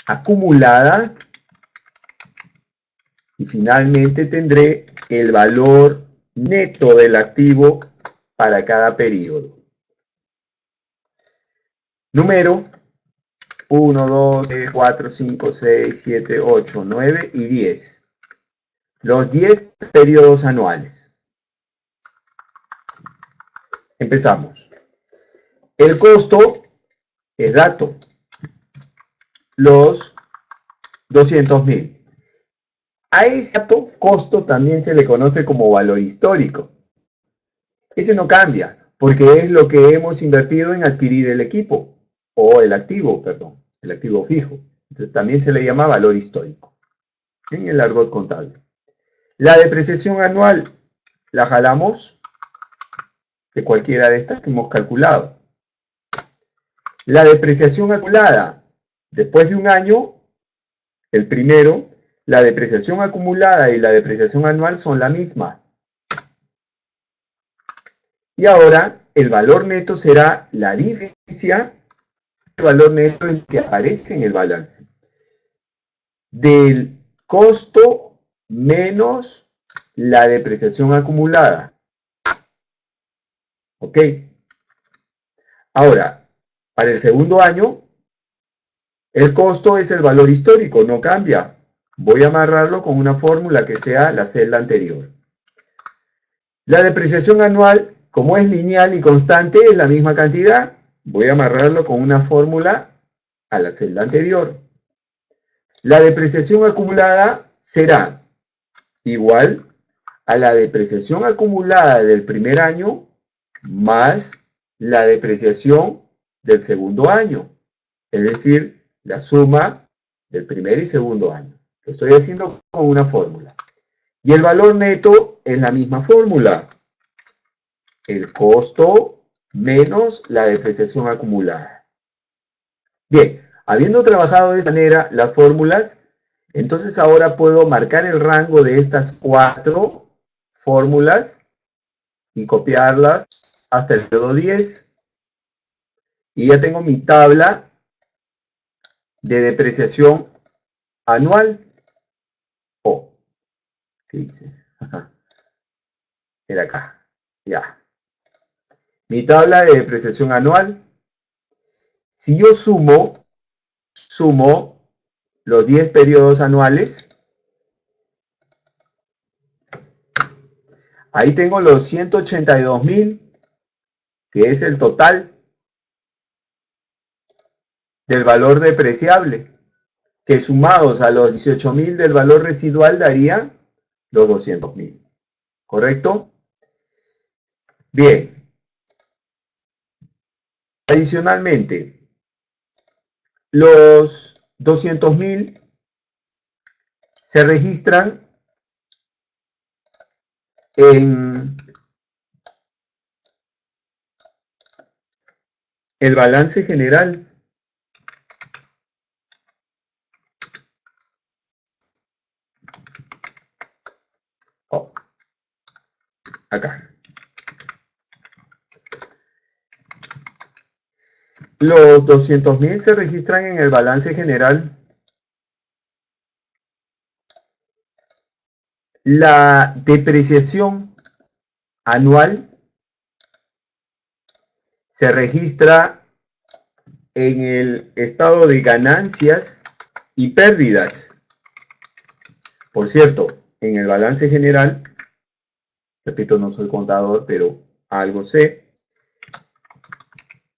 acumulada. Y finalmente tendré el valor neto del activo para cada periodo. Número 1, 2, 3, 4, 5, 6, 7, 8, 9 y 10. Los 10 periodos anuales. Empezamos. El costo es dato. Los 200.000. A ese costo también se le conoce como valor histórico. Ese no cambia, porque es lo que hemos invertido en adquirir el equipo, o el activo, perdón, el activo fijo. Entonces también se le llama valor histórico en el argot contable. La depreciación anual la jalamos de cualquiera de estas que hemos calculado. La depreciación acumulada después de un año, el primero, la depreciación acumulada y la depreciación anual son la misma. Y ahora el valor neto será la diferencia del valor neto que aparece en el balance. Del costo menos la depreciación acumulada. ¿Ok? Ahora, para el segundo año, el costo es el valor histórico, no cambia. Voy a amarrarlo con una fórmula que sea la celda anterior. La depreciación anual, como es lineal y constante, es la misma cantidad. Voy a amarrarlo con una fórmula a la celda anterior. La depreciación acumulada será igual a la depreciación acumulada del primer año más la depreciación del segundo año. Es decir, la suma del primer y segundo año. Lo estoy haciendo con una fórmula. Y el valor neto es la misma fórmula. El costo menos la depreciación acumulada. Bien, habiendo trabajado de esta manera las fórmulas, entonces ahora puedo marcar el rango de estas 4 fórmulas y copiarlas hasta el periodo 10. Y ya tengo mi tabla de depreciación anual. Oh, ¿qué hice? Era acá. Ya. Mi tabla de depreciación anual. Si yo sumo los 10 periodos anuales, ahí tengo los 182,000, que es el total del valor depreciable, que sumados a los 18,000 del valor residual daría los 200,000. ¿Correcto? Bien. Adicionalmente, los 200,000 se registran en el balance general. Oh, acá. Los 200,000 se registran en el balance general. La depreciación anual se registra en el estado de ganancias y pérdidas. Por cierto, en el balance general, repito, no soy contador, pero algo sé,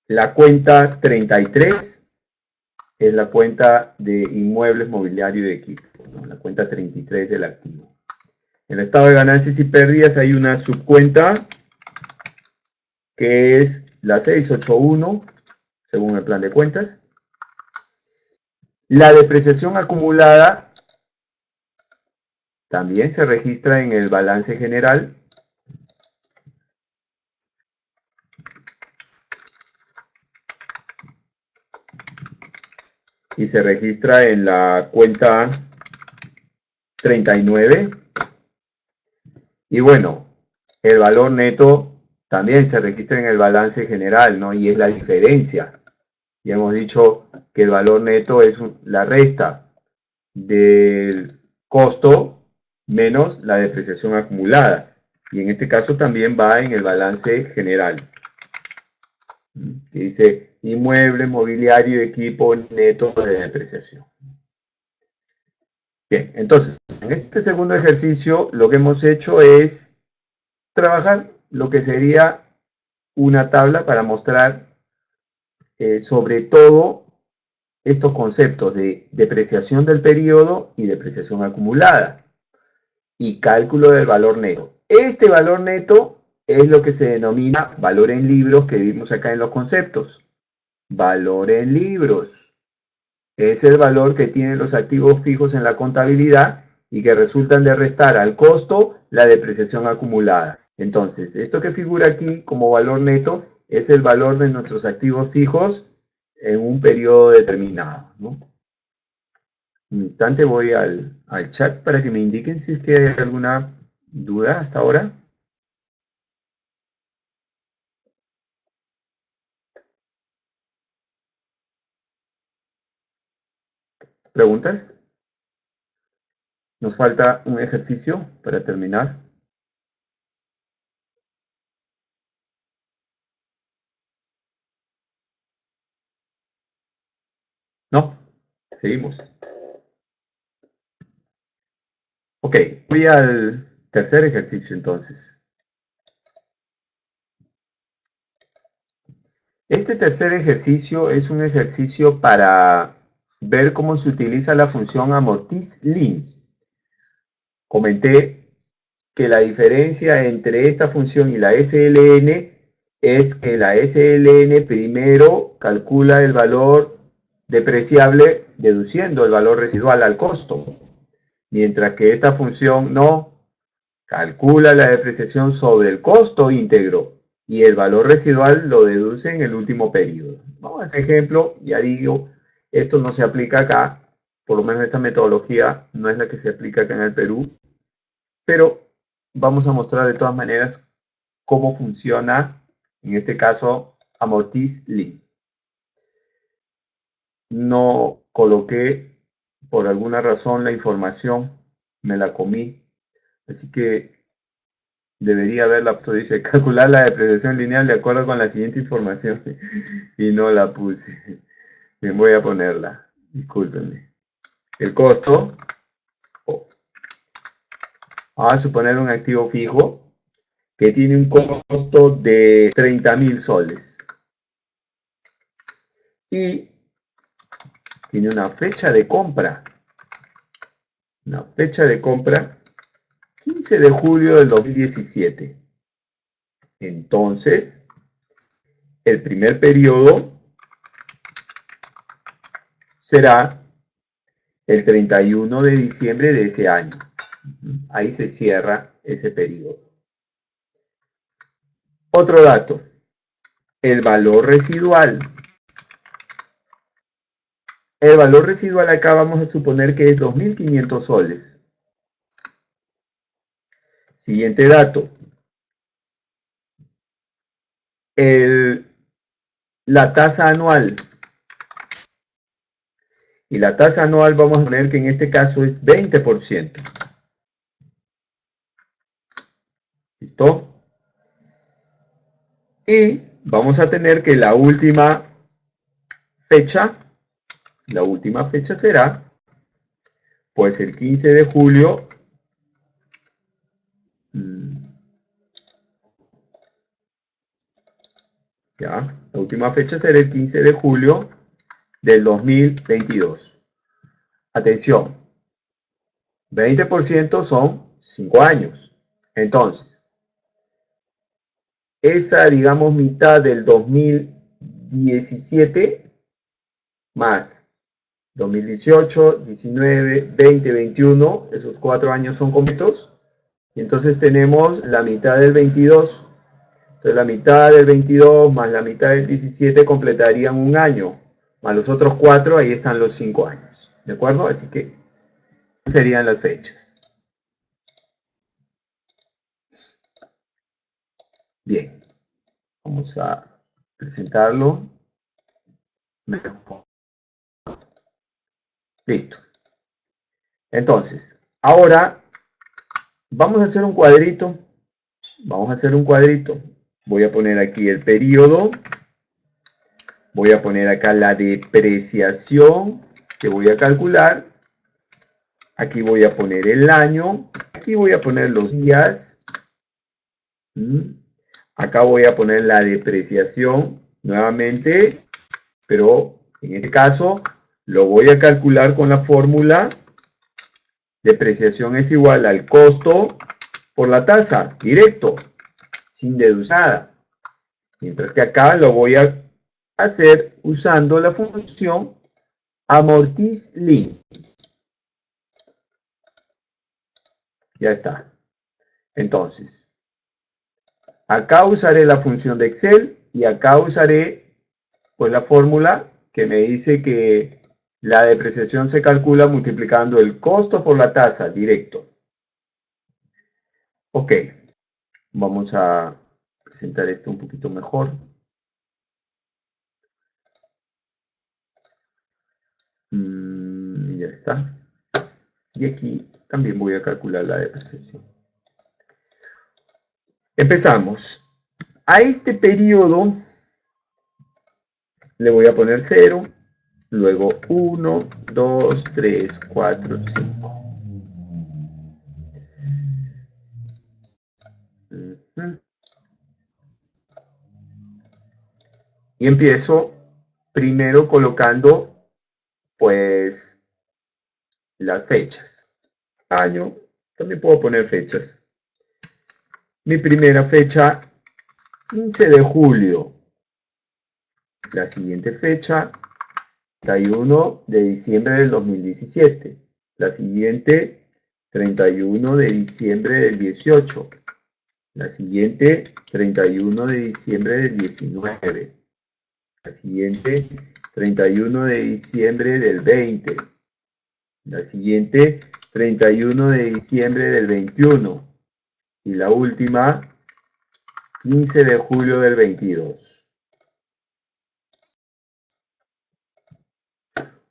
la cuenta 33 es la cuenta de inmuebles, mobiliario y de equipo, ¿no? La cuenta 33 del activo. En el estado de ganancias y pérdidas hay una subcuenta que es la 681, según el plan de cuentas. La depreciación acumulada también se registra en el balance general. Y se registra en la cuenta 39. Y bueno, el valor neto también se registra en el balance general, ¿no? Y es la diferencia. Ya hemos dicho que el valor neto es la resta del costo menos la depreciación acumulada. Y en este caso también va en el balance general. Que dice inmueble, mobiliario, equipo neto de depreciación. Bien, entonces, en este segundo ejercicio lo que hemos hecho es trabajar lo que sería una tabla para mostrar sobre todo estos conceptos de depreciación del periodo y depreciación acumulada. y cálculo del valor neto. Este valor neto es lo que se denomina valor en libros que vimos acá en los conceptos. Valor en libros es el valor que tienen los activos fijos en la contabilidad y que resultan de restar al costo la depreciación acumulada. Entonces, esto que figura aquí como valor neto es el valor de nuestros activos fijos en un periodo determinado, ¿no? Un instante, voy al chat para que me indiquen si es que hay alguna duda hasta ahora. ¿Preguntas? Nos falta un ejercicio para terminar. No, seguimos. Ok, voy al tercer ejercicio entonces. Este tercer ejercicio es un ejercicio para ver cómo se utiliza la función amortiz-lin. Comenté que la diferencia entre esta función y la SLN es que la SLN primero calcula el valor depreciable deduciendo el valor residual al costo, mientras que esta función no calcula la depreciación sobre el costo íntegro y el valor residual lo deduce en el último periodo. Vamos a hacer ejemplo, ya digo, esto no se aplica acá, por lo menos esta metodología no es la que se aplica acá en el Perú, pero vamos a mostrar de todas maneras cómo funciona, en este caso, amortiz-lin. No coloqué, por alguna razón, la información, me la comí, así que debería haberla puesto. Dice, calcular la depreciación lineal de acuerdo con la siguiente información, y no la puse. Bien, voy a ponerla, discúlpenme. El costo, vamos a suponer un activo fijo, que tiene un costo de 30.000 soles. Y tiene una fecha de compra. Una fecha de compra 15 de julio del 2017. Entonces, el primer periodo será el 31 de diciembre de ese año. Ahí se cierra ese periodo. Otro dato, el valor residual. El valor residual acá vamos a suponer que es 2.500 soles. Siguiente dato. La tasa anual. Y la tasa anual vamos a poner que en este caso es 20%. ¿Listo? Y vamos a tener que la última fecha será pues el 15 de julio ya, la última fecha será el 15 de julio del 2022. Atención, 20% son 5 años. Entonces, esa, digamos, mitad del 2017 más 2018, 19, 20, 21, esos 4 años son completos. Y entonces tenemos la mitad del 22. Entonces la mitad del 22 más la mitad del 17 completarían un año. Más los otros 4, ahí están los 5 años. ¿De acuerdo? Así que serían las fechas. Bien. Vamos a presentarlo. Listo. Entonces, ahora vamos a hacer un cuadrito. Vamos a hacer un cuadrito. Voy a poner aquí el periodo. Voy a poner acá la depreciación que voy a calcular. Aquí voy a poner el año. Aquí voy a poner los días. Acá voy a poner la depreciación nuevamente. Pero en este caso lo voy a calcular con la fórmula depreciación es igual al costo por la tasa, directo, sin deducir nada. Mientras que acá lo voy a hacer usando la función amortiz_lin. Ya está. Entonces, acá usaré la función de Excel y acá usaré pues la fórmula que me dice que la depreciación se calcula multiplicando el costo por la tasa directo. Ok, vamos a presentar esto un poquito mejor. Ya está. Y aquí también voy a calcular la depreciación. Empezamos. A este periodo le voy a poner 0, luego 1, 2, 3, 4, 5. Y empiezo primero colocando pues las fechas. Año, también puedo poner fechas. Mi primera fecha, 15 de julio. La siguiente fecha, 31 de diciembre del 2017. La siguiente, 31 de diciembre del 18. La siguiente, 31 de diciembre del 19. La siguiente, 31 de diciembre del 20. La siguiente, 31 de diciembre del 21. Y la última, 15 de julio del 22.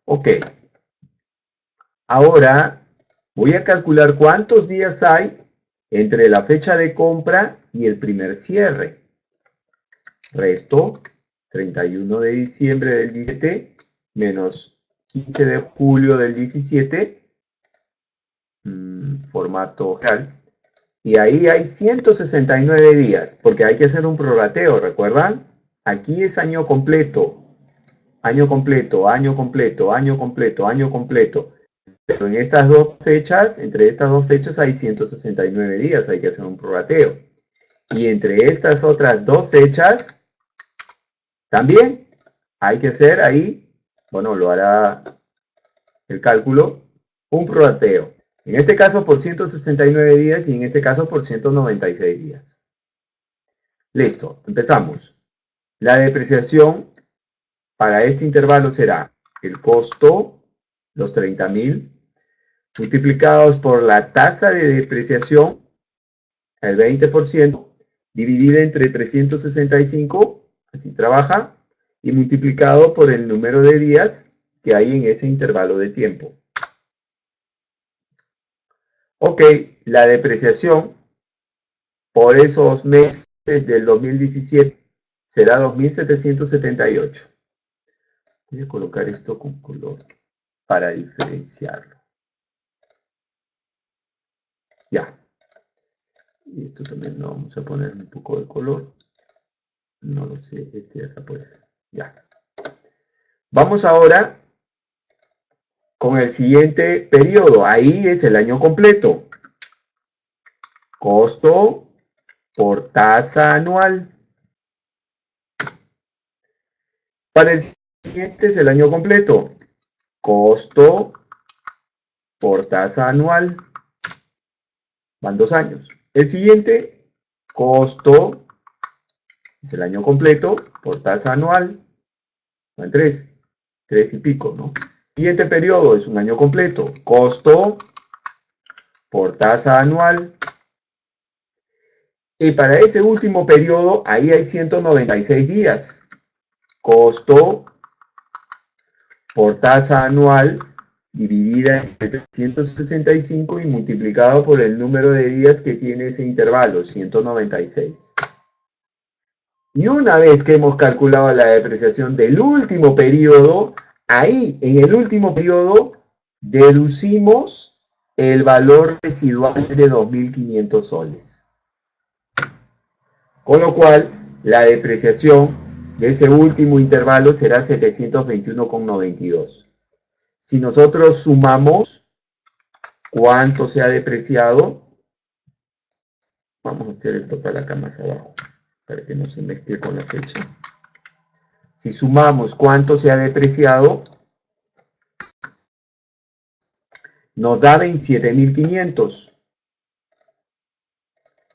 Ok. Ahora voy a calcular cuántos días hay entre la fecha de compra y el primer cierre. Resto 31 de diciembre del 17 menos 15 de julio del 17, formato real. Y ahí hay 169 días, porque hay que hacer un prorrateo, ¿recuerdan? Aquí es año completo, año completo, año completo, año completo, año completo. Pero en estas dos fechas, entre estas dos fechas hay 169 días, hay que hacer un prorrateo. Y entre estas otras dos fechas, también hay que hacer ahí, bueno, lo hará el cálculo, un prorrateo. En este caso por 169 días y en este caso por 196 días. Listo, empezamos. La depreciación para este intervalo será el costo, los 30.000, multiplicados por la tasa de depreciación, el 20%, dividida entre 365, así trabaja, y multiplicado por el número de días que hay en ese intervalo de tiempo. Ok, la depreciación por esos meses del 2017 será 2.778. Voy a colocar esto con color para diferenciarlo. Ya. Y esto también lo vamos a poner un poco de color. No lo sé, este de acá puede ser. Ya. Vamos ahora con el siguiente periodo. Ahí es el año completo. Costo por tasa anual. Para el siguiente es el año completo. Costo por tasa anual. Van 2 años. El siguiente, costo, es el año completo por tasa anual. Van 3 y pico, ¿no? Siguiente periodo es un año completo. Costo por tasa anual. Y para ese último periodo, ahí hay 196 días. Costo por tasa anual dividida entre 365 y multiplicado por el número de días que tiene ese intervalo, 196. Y una vez que hemos calculado la depreciación del último periodo, ahí en el último periodo deducimos el valor residual de 2.500 soles. Con lo cual, la depreciación de ese último intervalo será 721,92. Si nosotros sumamos cuánto se ha depreciado. Vamos a hacer el total acá más abajo, para que no se mezcle con la fecha. Si sumamos cuánto se ha depreciado, nos da 27.500,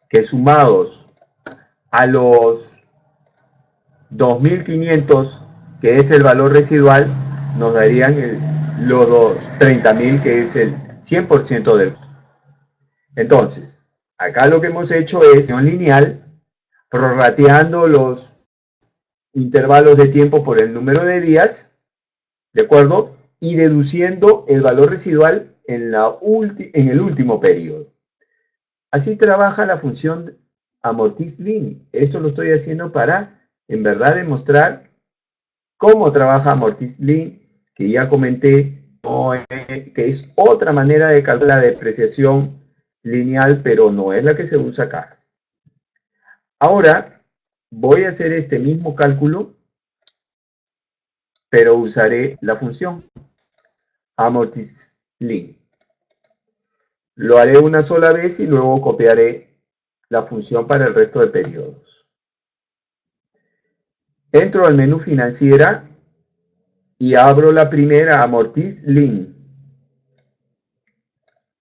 que sumados a los 2.500, que es el valor residual, nos darían los 30.000, que es el 100% del costo. Entonces, acá lo que hemos hecho es lineal, prorrateando los intervalos de tiempo por el número de días, ¿de acuerdo? Y deduciendo el valor residual en el último periodo. Así trabaja la función amortiz-lin. Esto lo estoy haciendo para, en verdad, demostrar cómo trabaja amortiz-lin, que ya comenté, que es otra manera de calcular la depreciación lineal, pero no es la que se usa acá. Ahora voy a hacer este mismo cálculo, pero usaré la función amortiz-lin. Lo haré una sola vez y luego copiaré la función para el resto de periodos. Entro al menú financiera y abro la primera, amortiz-lin.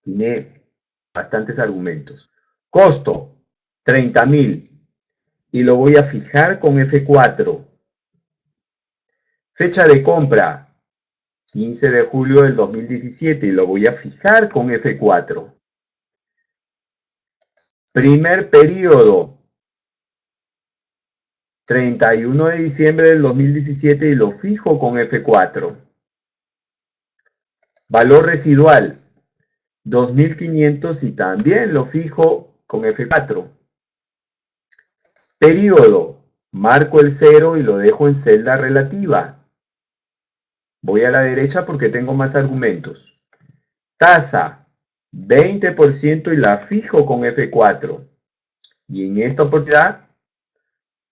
Tiene bastantes argumentos. Costo, 30.000. Y lo voy a fijar con F4. Fecha de compra, 15 de julio del 2017. Y lo voy a fijar con F4. Primer periodo, 31 de diciembre del 2017. Y lo fijo con F4. Valor residual, 2.500 y también lo fijo con F4. Periodo, marco el 0 y lo dejo en celda relativa. Voy a la derecha porque tengo más argumentos. Tasa, 20% y la fijo con F4. Y en esta oportunidad,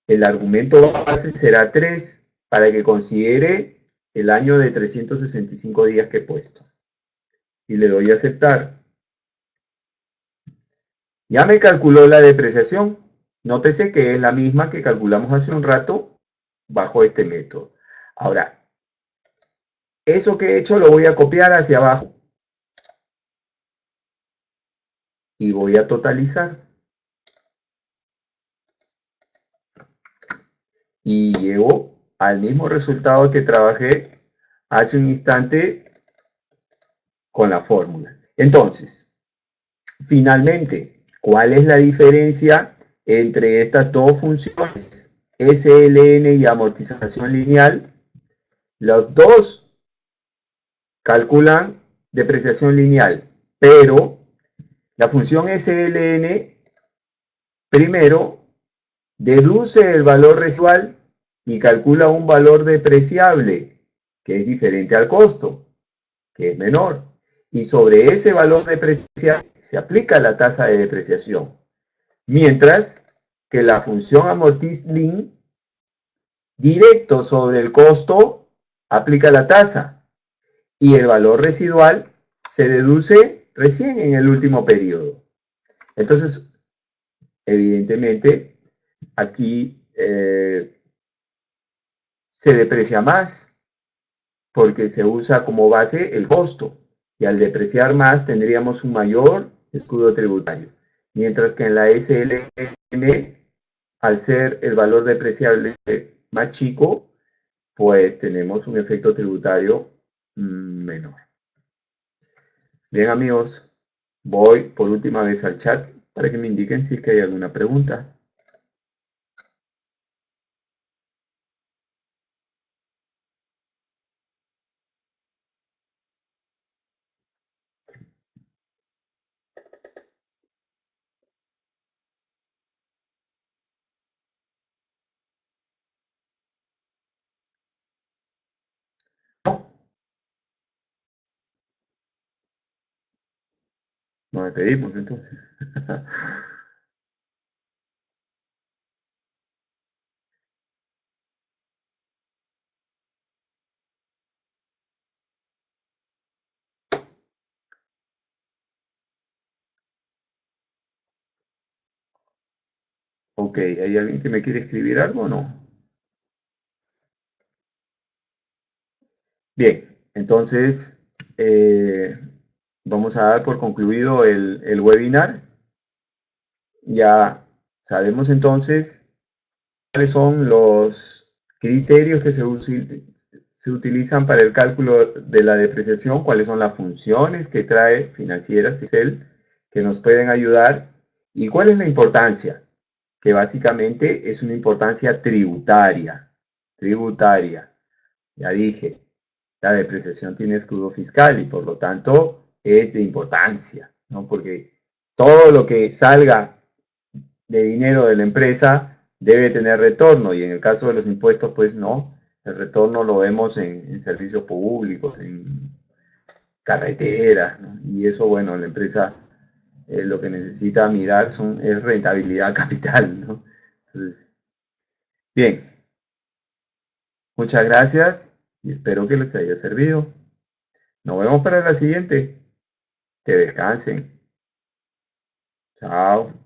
el argumento base será 3 para que considere el año de 365 días que he puesto. Y le doy a aceptar. Ya me calculó la depreciación. Nótese que es la misma que calculamos hace un rato bajo este método. Ahora, eso que he hecho lo voy a copiar hacia abajo. Y voy a totalizar. Y llego al mismo resultado que trabajé hace un instante con la fórmula. Entonces, finalmente, ¿cuál es la diferencia entre estas dos funciones, SLN y amortización lineal? Los dos calculan depreciación lineal, pero la función SLN primero deduce el valor residual y calcula un valor depreciable, que es diferente al costo, que es menor. Y sobre ese valor depreciable se aplica la tasa de depreciación. Mientras que la función amortiz-lin, directo sobre el costo, aplica la tasa. Y el valor residual se deduce recién en el último periodo. Entonces, evidentemente, aquí se deprecia más porque se usa como base el costo y al depreciar más tendríamos un mayor escudo tributario. Mientras que en la SLN, al ser el valor depreciable más chico, pues tenemos un efecto tributario menor. Bien amigos, voy por última vez al chat para que me indiquen si es que hay alguna pregunta. Nos despedimos entonces. Ok, ¿hay alguien que me quiere escribir algo o no? Bien, entonces eh, vamos a dar por concluido el webinar. Ya sabemos entonces cuáles son los criterios que se utilizan para el cálculo de la depreciación, cuáles son las funciones que trae Financieras Excel que nos pueden ayudar y cuál es la importancia, que básicamente es una importancia tributaria. Tributaria, ya dije, la depreciación tiene escudo fiscal y por lo tanto es de importancia, ¿no? Porque todo lo que salga de dinero de la empresa debe tener retorno y en el caso de los impuestos, pues no. El retorno lo vemos en servicios públicos, en carreteras, ¿no? Y eso, bueno, la empresa lo que necesita mirar es rentabilidad capital, ¿no? Entonces, bien, muchas gracias y espero que les haya servido. Nos vemos para la siguiente. Que descansen. Chao.